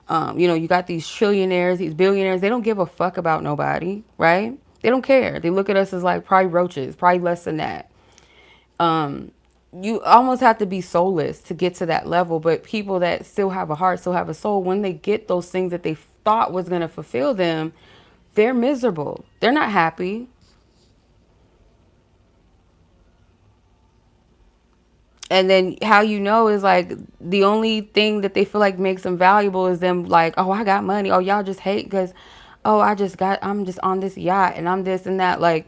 You got these trillionaires, these billionaires. They don't give a fuck about nobody, right? They don't care. They look at us as like probably roaches, probably less than that. You almost have to be soulless to get to that level. But people that still have a heart, still have a soul, when they get those things that they thought was going to fulfill them, they're miserable. They're not happy. And then how you know is like the only thing that they feel like makes them valuable is them like, oh, I got money. Oh, y'all just hate because, oh, I'm just on this yacht and I'm this and that. Like,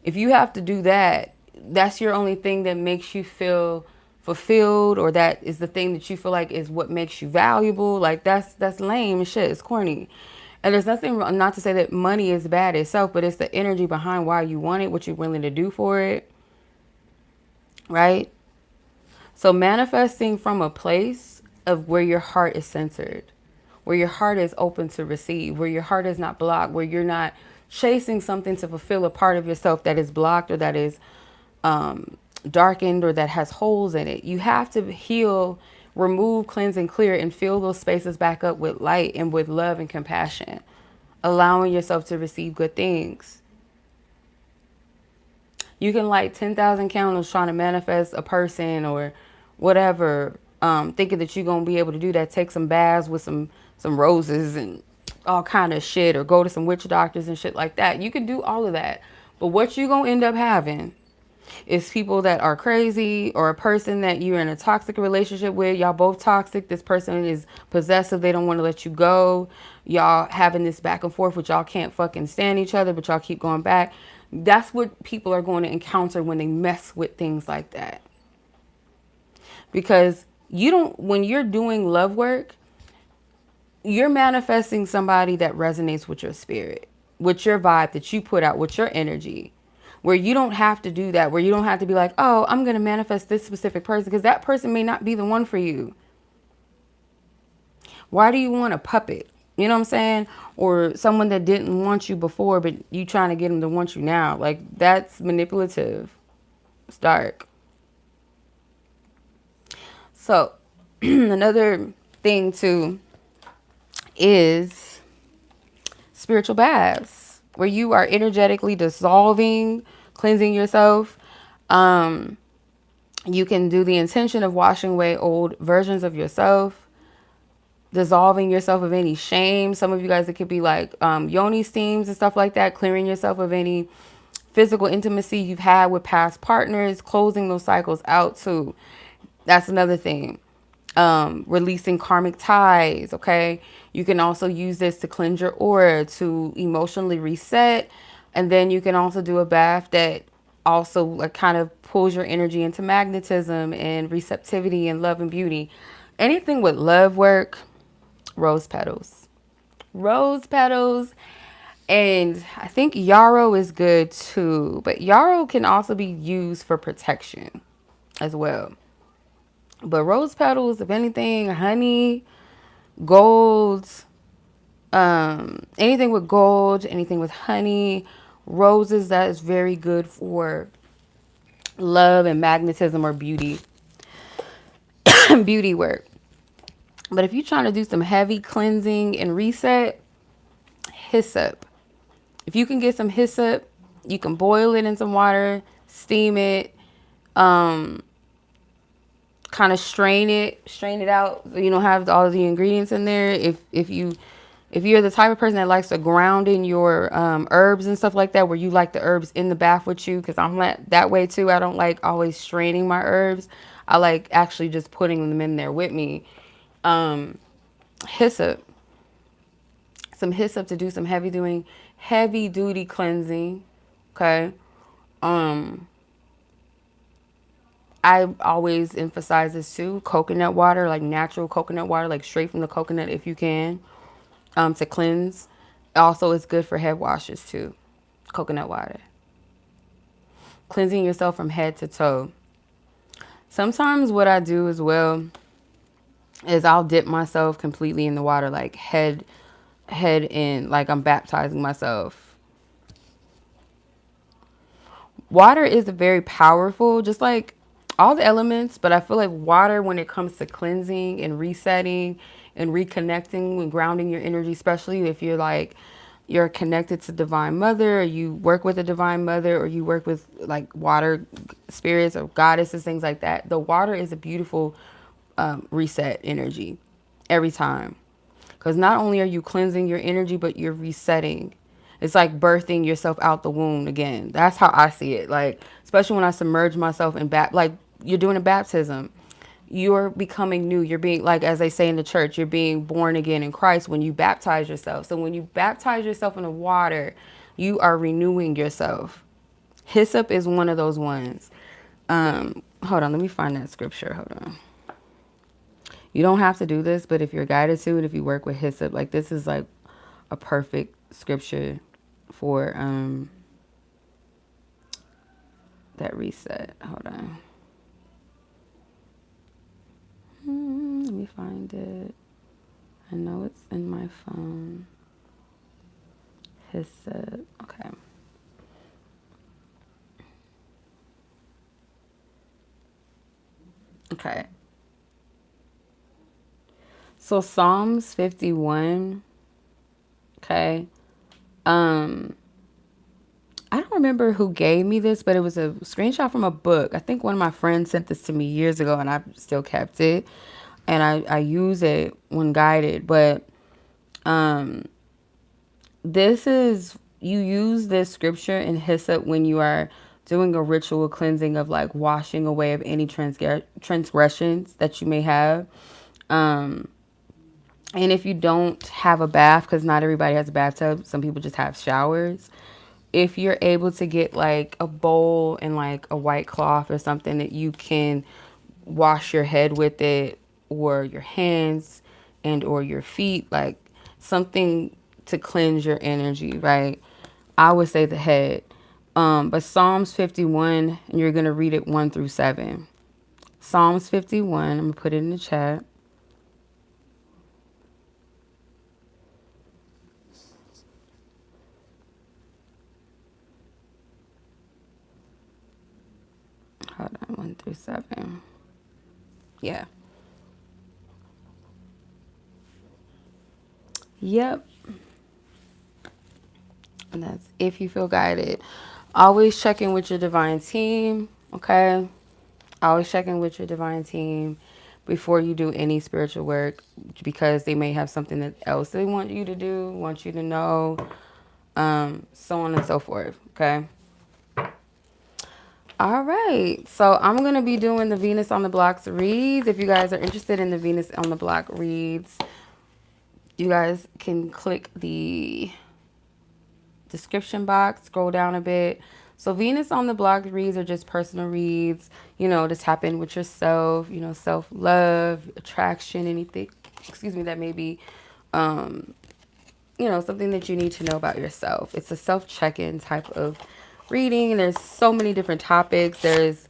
if you have to do that, that's your only thing that makes you feel fulfilled, or that is the thing that you feel like is what makes you valuable. Like, that's lame as shit. It's corny. And there's nothing, not to say that money is bad itself, but it's the energy behind why you want it, what you're willing to do for it, right? So manifesting from a place of where your heart is centered, where your heart is open to receive, where your heart is not blocked, where you're not chasing something to fulfill a part of yourself that is blocked or that is darkened or that has holes in it. You have to heal, remove, cleanse, and clear, and fill those spaces back up with light and with love and compassion, allowing yourself to receive good things. You can light 10,000 candles trying to manifest a person or whatever, thinking that you're going to be able to do that. Take some baths with some roses and all kind of shit, or go to some witch doctors and shit like that. You can do all of that. But what you're going to end up having is people that are crazy, or a person that you're in a toxic relationship with. Y'all both toxic. This person is possessive. They don't want to let you go. Y'all having this back and forth, which y'all can't fucking stand each other, but y'all keep going back. That's what people are going to encounter when they mess with things like that. Because when you're doing love work, you're manifesting somebody that resonates with your spirit, with your vibe that you put out, with your energy, where you don't have to do that, where you don't have to be like, oh, I'm going to manifest this specific person, because that person may not be the one for you. Why do you want a puppet? You know what I'm saying? Or someone that didn't want you before, but you trying to get them to want you now. Like, that's manipulative. It's dark. So another thing too is spiritual baths, where you are energetically dissolving, cleansing yourself. You can do the intention of washing away old versions of yourself, dissolving yourself of any shame. Some of you guys, it could be like yoni steams and stuff like that, clearing yourself of any physical intimacy you've had with past partners, closing those cycles out too. That's another thing. Releasing karmic ties, okay? You can also use this to cleanse your aura, to emotionally reset. And then you can also do a bath that also like kind of pulls your energy into magnetism and receptivity and love and beauty. Anything with love work, rose petals. Rose petals. And I think yarrow is good too. But yarrow can also be used for protection as well. But rose petals, if anything, honey, gold, anything with gold, anything with honey, roses, that is very good for love and magnetism or beauty, beauty work. But if you're trying to do some heavy cleansing and reset, hyssop. If you can get some hyssop, you can boil it in some water, steam it, kind of strain it out so you don't have all of the ingredients in there. If you're the type of person that likes to ground in your herbs and stuff like that, where you like the herbs in the bath with you, because I'm that way too. I don't like always straining my herbs. I like actually just putting them in there with me. Hyssop. Some hyssop to do some heavy duty cleansing. Okay. I always emphasize this too. Coconut water, like natural coconut water, like straight from the coconut if you can, to cleanse. Also, it's good for head washes too. Coconut water. Cleansing yourself from head to toe. Sometimes what I do as well is I'll dip myself completely in the water, like head in, like I'm baptizing myself. Water is very powerful, just like all the elements, but I feel like water, when it comes to cleansing and resetting and reconnecting and grounding your energy, especially if you're connected to Divine Mother, or you work with a Divine Mother, or you work with like water spirits or goddesses, things like that. The water is a beautiful reset energy every time, because not only are you cleansing your energy, but you're resetting. It's like birthing yourself out the womb again. That's how I see it. Like, especially when I submerge myself in like you're doing a baptism. You're becoming new. You're being, like, as they say in the church, you're being born again in Christ when you baptize yourself. So when you baptize yourself in the water, you are renewing yourself. Hyssop is one of those ones. Hold on, let me find that scripture. Hold on. You don't have to do this, but if you're guided to it, if you work with hyssop, like, this is like a perfect scripture for that reset. Hold on. Let me find it. I know it's in my phone. Hyssop. Okay. Okay. So Psalms 51. Okay. I don't remember who gave me this, but it was a screenshot from a book. I think one of my friends sent this to me years ago, and I've still kept it. And I use it when guided. But this is, you use this scripture in hyssop when you are doing a ritual cleansing of, like, washing away of any transgressions that you may have. And if you don't have a bath, because not everybody has a bathtub, some people just have showers. If you're able to get, like, a bowl and, like, a white cloth or something that you can wash your head with it, or your hands and or your feet, like something to cleanse your energy, right? I would say the head. But Psalms 51, and you're going to read it 1 through 7. Psalms 51, I'm going to put it in the chat. Hold on, 1 through 7. Yeah. Yep. And that's if you feel guided. Always check in with your divine team, okay? Always check in with your divine team before you do any spiritual work, because they may have something that else they want you to do, want you to know, so on and so forth, okay? All right, so I'm going to be doing the Venus on the Blocks reads. If you guys are interested in the Venus on the Block reads, you guys can click the description box, scroll down a bit. So Venus on the Block reads are just personal reads, you know, to tap in with yourself, you know, self-love, attraction, anything, excuse me, that may be, you know, something that you need to know about yourself. It's a self-check-in type of reading. There's so many different topics. There's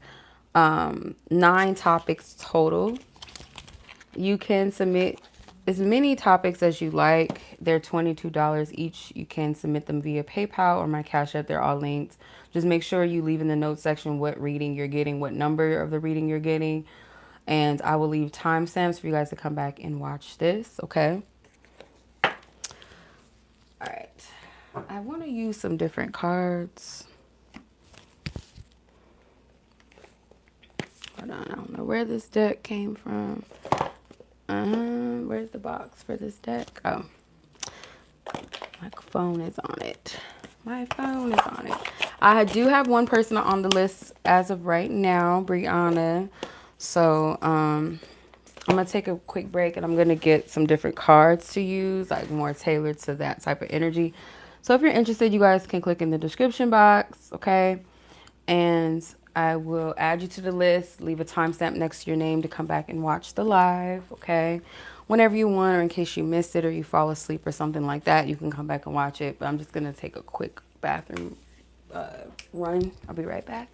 9 topics total. You can submit as many topics as you like. They're $22 each. You can submit them via PayPal or my Cash App. They're all linked. Just make sure you leave in the notes section what reading you're getting, what number of the reading you're getting. And I will leave timestamps for you guys to come back and watch this, okay? All right. I want to use some different cards. Hold on. I don't know where this deck came from. Where's the box for this deck? Oh, my phone is on it. My phone is on it. I do have one person on the list as of right now, Brianna. So, I'm going to take a quick break and I'm going to get some different cards to use, like more tailored to that type of energy. So if you're interested, you guys can click in the description box, okay? And I will add you to the list, leave a timestamp next to your name to come back and watch the live, okay? Whenever you want, or in case you missed it or you fall asleep or something like that, you can come back and watch it. But I'm just going to take a quick bathroom run. I'll be right back.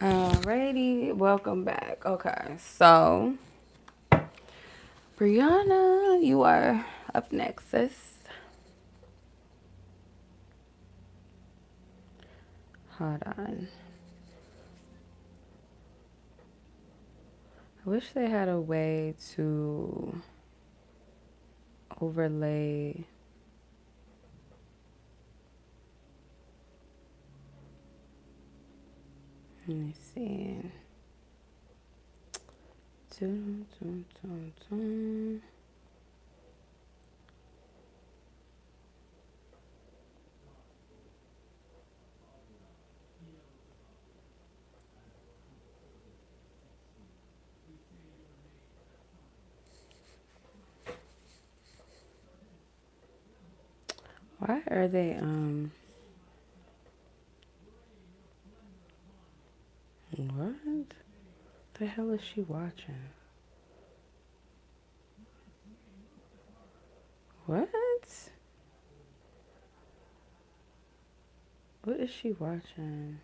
Alrighty, welcome back. Okay, so Brianna, you are up next, sis. Hold on. I wish they had a way to overlay. Let me see. Dun, dun, dun, dun. Why are they what the hell is she watching? What? What is she watching?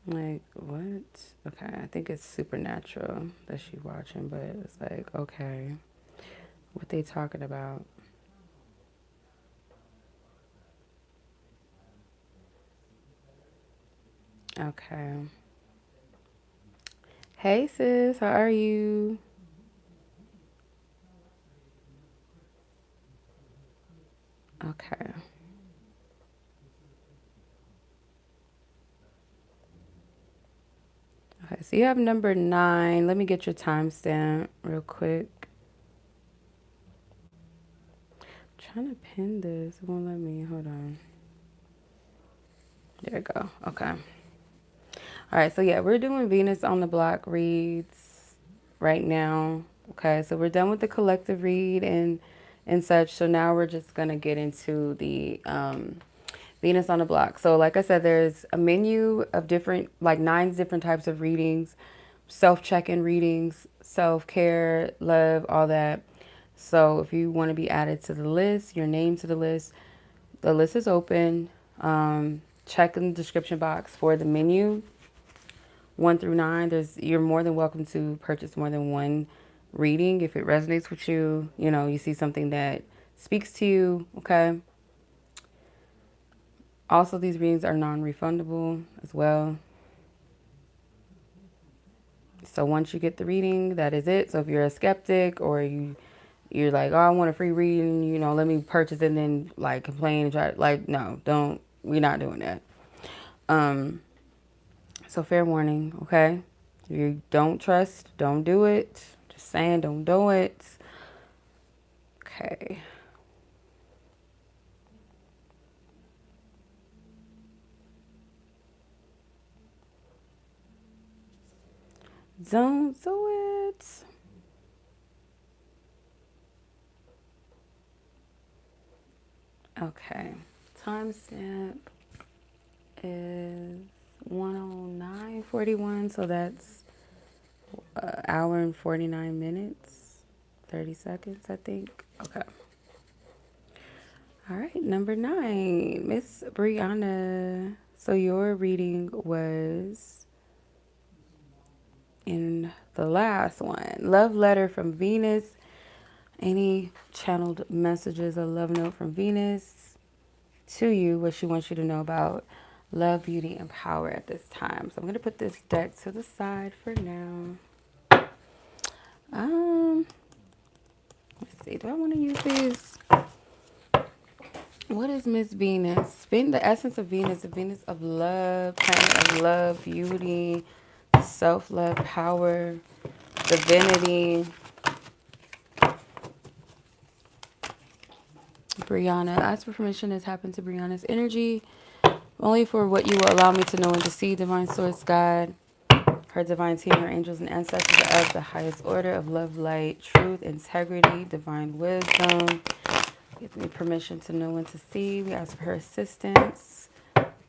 Like, what? Okay, I think it's supernatural that she's watching, but it's like, okay, what they talking about? Okay. Hey, sis, how are you? Okay. Okay, so you have number 9. Let me get your timestamp real quick. I'm trying to pin this. It won't let me. Hold on. There we go. Okay. All right, so yeah, we're doing Venus on the Block reads right now. Okay, so we're done with the collective read and such. So now we're just gonna get into the Venus on the Block. So like I said, there's a menu of different, like 9 different types of readings, self-check-in readings, self-care, love, all that. So if you want to be added to the list, your name to the list is open. Check in the description box for the menu 1 through 9. You're more than welcome to purchase more than one reading if it resonates with you. You know, you see something that speaks to you. Okay. Also, these readings are non-refundable as well. So once you get the reading, that is it. So if you're a skeptic or you're like, oh, I want a free reading, you know, let me purchase it and then like complain and try, like, no, don't, we're not doing that. So fair warning, okay? If you don't trust, don't do it. Just saying, don't do it. Okay. Don't do it. Okay. Timestamp is 109:41, so that's an hour and 49 minutes, 30 seconds, I think. Okay. All right, number 9, Miss Brianna. So your reading was in the last one, Love Letter from Venus. Any channeled messages, a love note from Venus to you, what she wants you to know about love, beauty, and power at this time. So I'm going to put this deck to the side for now. Let's see. Do I want to use these? What is Miss Venus? The essence of Venus, the Venus of love, planet of love, beauty, self-love, power, divinity. Brianna, ask for permission has happened to Brianna's energy. Only for what you will allow me to know and to see, divine source, God, her divine team, her angels and ancestors of the highest order of love, light, truth, integrity, divine wisdom. Gives me permission to know and to see. We ask for her assistance.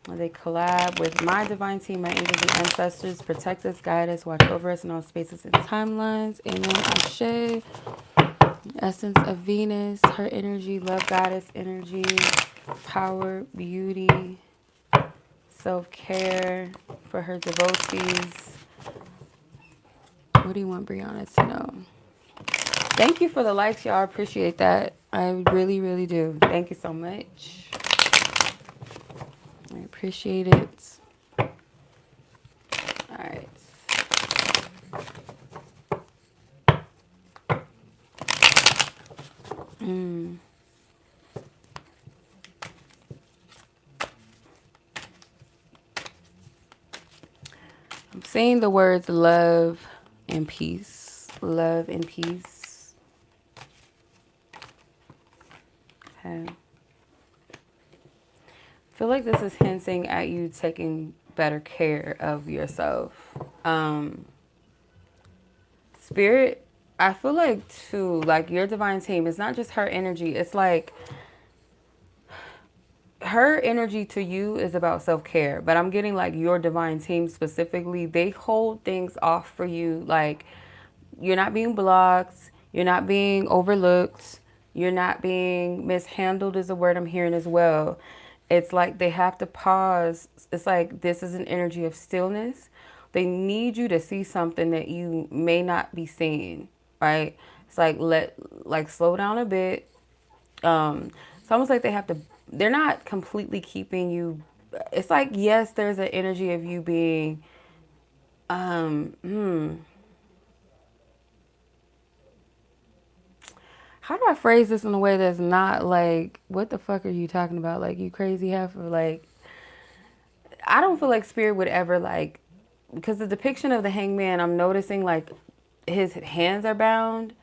They collab with my divine team, my angels and ancestors. Protect us, guide us, watch over us in all spaces and timelines. Amen. Ashe. Essence of Venus, her energy, love goddess energy, power, beauty, self-care for her devotees. What do you want Brianna to know? Thank you for the likes, y'all. I appreciate that. I really, really do. Thank you so much. I appreciate it. All right. I'm saying the words love and peace. Love and peace. Okay. I feel like this is hinting at you taking better care of yourself. Spirit, I feel like too, like your divine team, it's not just her energy. It's like her energy to you is about self-care, but I'm getting like your divine team specifically, they hold things off for you. Like you're not being blocked, you're not being overlooked, you're not being mishandled is a word I'm hearing as well. It's like they have to pause. It's like this is an energy of stillness. They need you to see something that you may not be seeing, right? It's like like slow down a bit. It's almost like they're not completely keeping you. It's like, yes, there's an energy of you being, how do I phrase this in a way that's not like, what the fuck are you talking about? Like, you crazy heifer? Like, I don't feel like spirit would ever like, because the depiction of the hangman, I'm noticing like his hands are bound,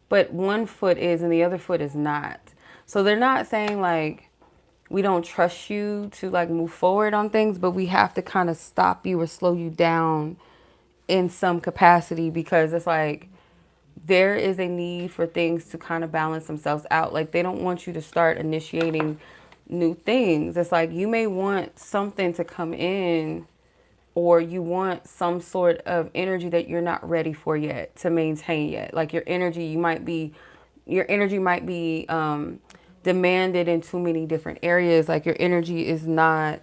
but one foot is and the other foot is not. So they're not saying like, we don't trust you to like move forward on things, but we have to kind of stop you or slow you down in some capacity, because it's like there is a need for things to kind of balance themselves out. Like they don't want you to start initiating new things. It's like you may want something to come in, or you want some sort of energy that you're not ready for yet to maintain yet. Like your energy might be demanded in too many different areas. Like your energy is not,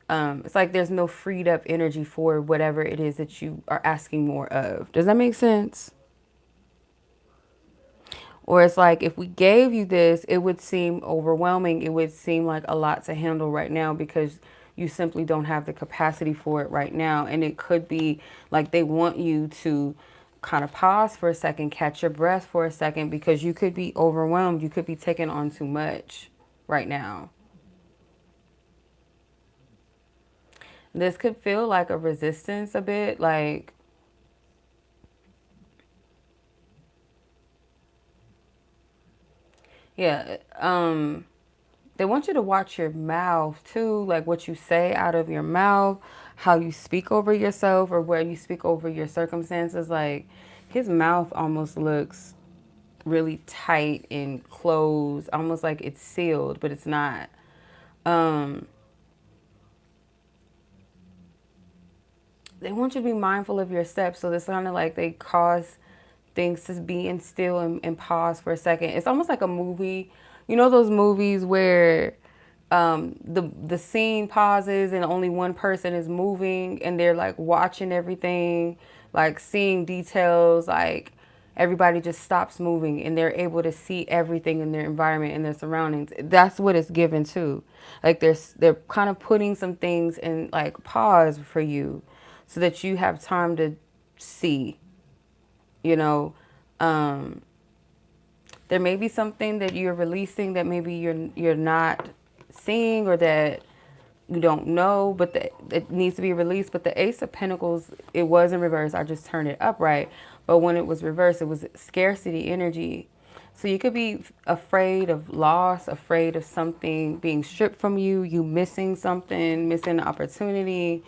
it's like there's no freed up energy for whatever it is that you are asking more of. Does that make sense? Or it's like if we gave you this, it would seem overwhelming. It would seem like a lot to handle right now because you simply don't have the capacity for it right now. And it could be like they want you to kind of pause for a second, catch your breath for a second, because you could be overwhelmed. You could be taking on too much right now. This could feel like a resistance a bit, like, yeah, they want you to watch your mouth too, like what you say out of your mouth, how you speak over yourself or where you speak over your circumstances. Like his mouth almost looks really tight and closed, almost like it's sealed, but it's not. Um, they want you to be mindful of your steps. So it's kind of like they cause things to be in still and pause for a second. It's almost like a movie. You know those movies where the scene pauses and only one person is moving and they're like watching everything, like seeing details, like everybody just stops moving and they're able to see everything in their environment and their surroundings. That's what it's given to. Like they're kind of putting some things in like pause for you so that you have time to see, you know. um there may be something that you're releasing that maybe you're not seeing or that you don't know, but it needs to be released. But the Ace of Pentacles, it was in reverse. I just turned it upright. But when it was reversed, it was scarcity energy. So you could be afraid of loss, afraid of something being stripped from you, you missing something, missing an opportunity.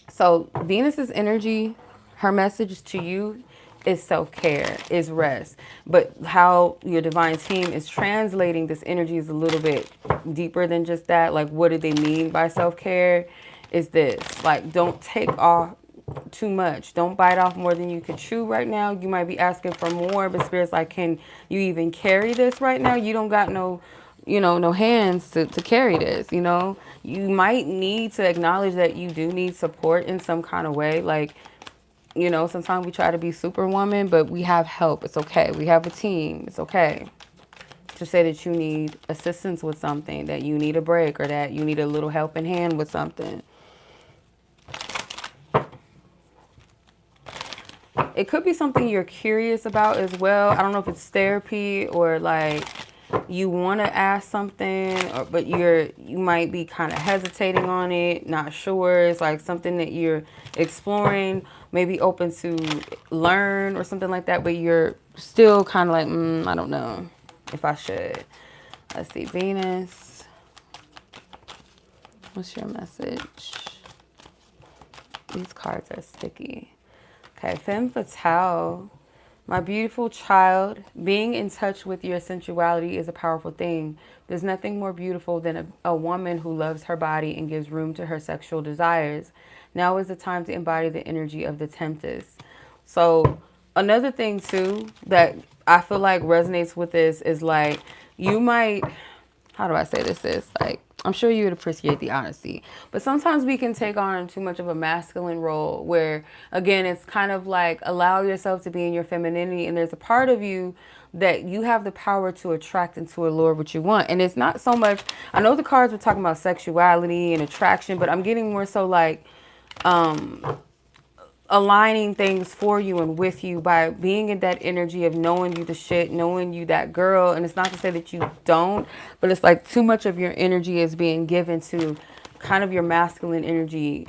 So Venus's energy, her message to you is self-care, is rest. But how your divine team is translating this energy is a little bit deeper than just that. Like, what do they mean by self-care? Is this, like, don't take off too much. Don't bite off more than you could chew right now. You might be asking for more, but Spirit's like, can you even carry this right now? You don't got no, no hands to carry this, You might need to acknowledge that you do need support in some kind of way. Like, sometimes we try to be superwoman, but we have help. It's okay. We have a team. It's okay to say that you need assistance with something, that you need a break, or that you need a little helping hand with something. It could be something you're curious about as well. I don't know if it's therapy or like you want to ask something, but you might be kind of hesitating on it, not sure. It's like something that you're exploring, maybe open to learn or something like that, but you're still kind of like, I don't know if I should. Let's see, Venus. What's your message? These cards are sticky. Okay, Femme Fatale. My beautiful child, being in touch with your sensuality is a powerful thing. There's nothing more beautiful than a woman who loves her body and gives room to her sexual desires. Now is the time to embody the energy of the temptress. So another thing too that I feel like resonates with this is like you might, how do I say this is like, I'm sure you would appreciate the honesty, but sometimes we can take on too much of a masculine role where, again, it's kind of like allow yourself to be in your femininity. And there's a part of you that you have the power to attract and to allure what you want. And it's not so much, I know the cards were talking about sexuality and attraction, but I'm getting more so like, aligning things for you and with you by being in that energy of knowing you the shit, knowing you that girl. And it's not to say that you don't, but it's like too much of your energy is being given to kind of your masculine energy.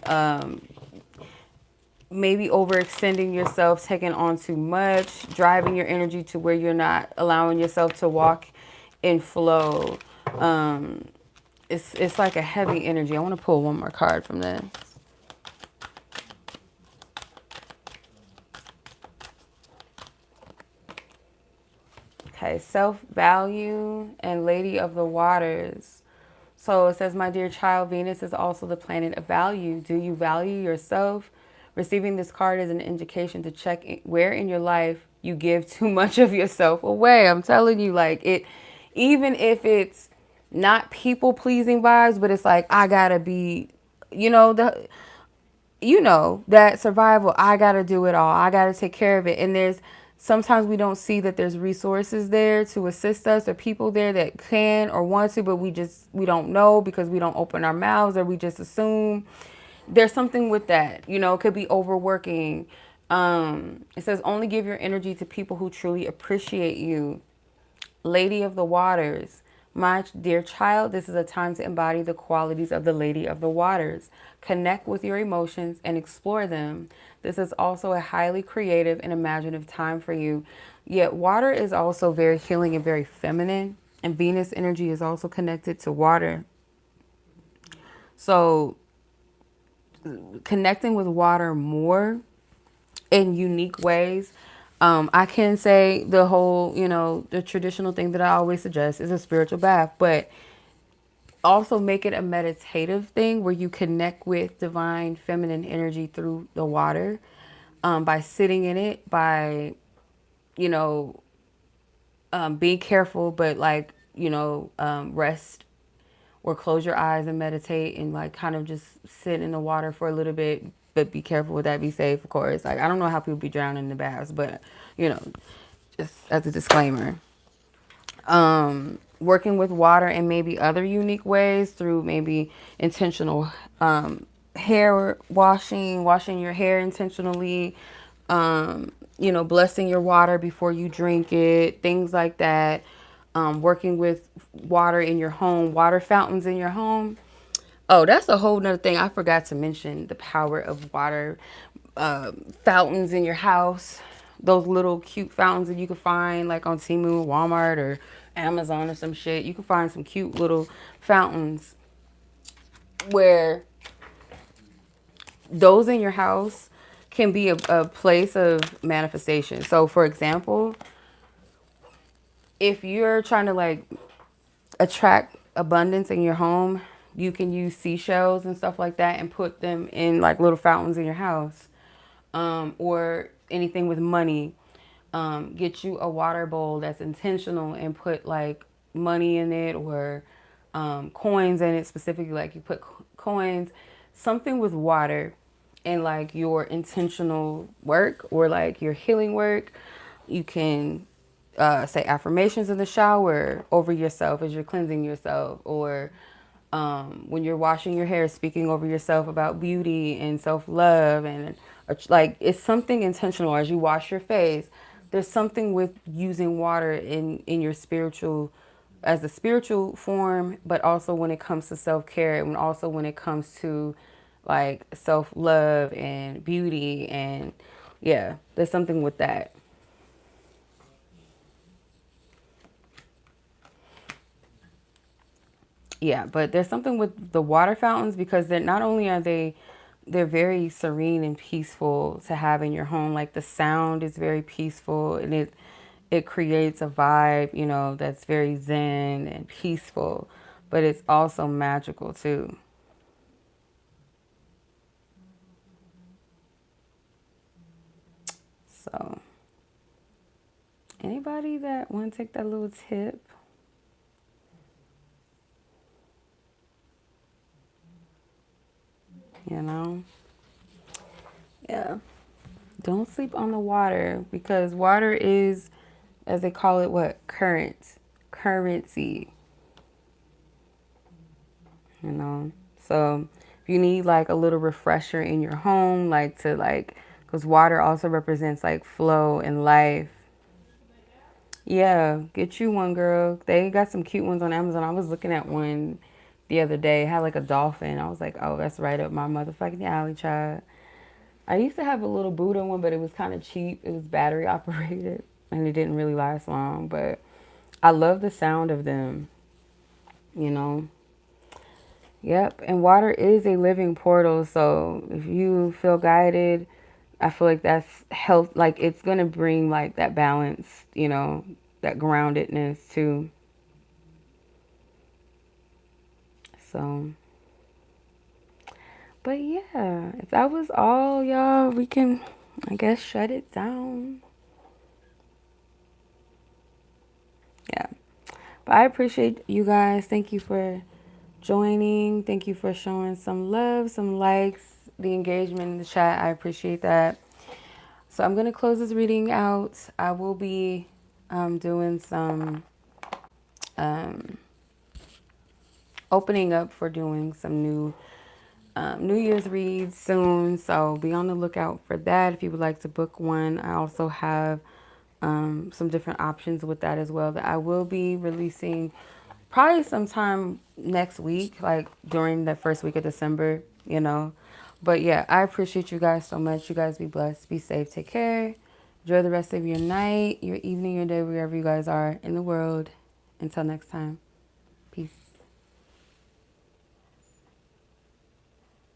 Maybe overextending yourself, taking on too much, driving your energy to where you're not allowing yourself to walk in flow. It's like a heavy energy. I want to pull one more card from this. Okay, self-value and Lady of the Waters. So it says, my dear child, Venus is also the planet of value. Do you value yourself? Receiving this card is an indication to check where in your life you give too much of yourself away. I'm telling you, like it, even if it's not people pleasing vibes, but it's like, I gotta be, that survival, I gotta do it all. I gotta take care of it. And sometimes we don't see that there's resources there to assist us or people there that can or want to, but we don't know because we don't open our mouths or we just assume. There's something with that, it could be overworking. It says only give your energy to people who truly appreciate you. Lady of the Waters. My dear child, this is a time to embody the qualities of the Lady of the Waters. Connect with your emotions and explore them. This is also a highly creative and imaginative time for you. Yet water is also very healing and very feminine. And Venus energy is also connected to water. So connecting with water more in unique ways. I can say the whole, the traditional thing that I always suggest is a spiritual bath, but also make it a meditative thing where you connect with divine feminine energy through the water, by sitting in it, by, being careful, but like, rest or close your eyes and meditate and like kind of just sit in the water for a little bit, but be careful with that. Be safe, of course. Like, I don't know how people be drowning in the baths, but just as a disclaimer, working with water in maybe other unique ways through maybe intentional, hair washing your hair intentionally, blessing your water before you drink it, things like that. Working with water in your home, water fountains in your home. Oh, that's a whole nother thing. I forgot to mention the power of water fountains in your house. Those little cute fountains that you can find like on Temu, Walmart, or Amazon or some shit. You can find some cute little fountains where those in your house can be a place of manifestation. So, for example, if you're trying to like attract abundance in your home, you can use seashells and stuff like that and put them in like little fountains in your house, or anything with money. Get you a water bowl that's intentional and put like money in it or coins in it specifically, like you put coins, something with water and like your intentional work or like your healing work. You can say affirmations in the shower over yourself as you're cleansing yourself, or when you're washing your hair, speaking over yourself about beauty and self-love, and like it's something intentional as you wash your face. There's something with using water in your spiritual, as a spiritual form, but also when it comes to self-care, and also when it comes to like self-love and beauty, and yeah, there's something with that. Yeah, but there's something with the water fountains because they're not only are they're very serene and peaceful to have in your home. Like the sound is very peaceful, and it creates a vibe, you know, that's very zen and peaceful, but it's also magical too. So, anybody that want to take that little tip, you know? Yeah. Don't sleep on the water because water is, as they call it, what? Currency, you know? So if you need like a little refresher in your home, like to like, because water also represents like flow and life. Yeah, get you one, girl. They got some cute ones on Amazon. I was looking at one the other day. It had like a dolphin. I was like, oh, that's right up my motherfucking alley, child. I used to have a little Buddha one, but it was kind of cheap. It was battery operated and it didn't really last long. But I love the sound of them, you know. Yep. And water is a living portal. So if you feel guided, I feel like that's health. Like it's going to bring like that balance, you know, that groundedness too. So, but yeah, if that was all, y'all, we can, I guess, shut it down. Yeah. But I appreciate you guys. Thank you for joining. Thank you for showing some love, some likes, the engagement in the chat. I appreciate that. So I'm going to close this reading out. I will be doing some um, opening up for doing some New Year's reads soon. So be on the lookout for that if you would like to book one. I also have some different options with that as well that I will be releasing probably sometime next week, like during the first week of December, you know. But yeah, I appreciate you guys so much. You guys be blessed, be safe, take care. Enjoy the rest of your night, your evening, your day, wherever you guys are in the world. Until next time, peace.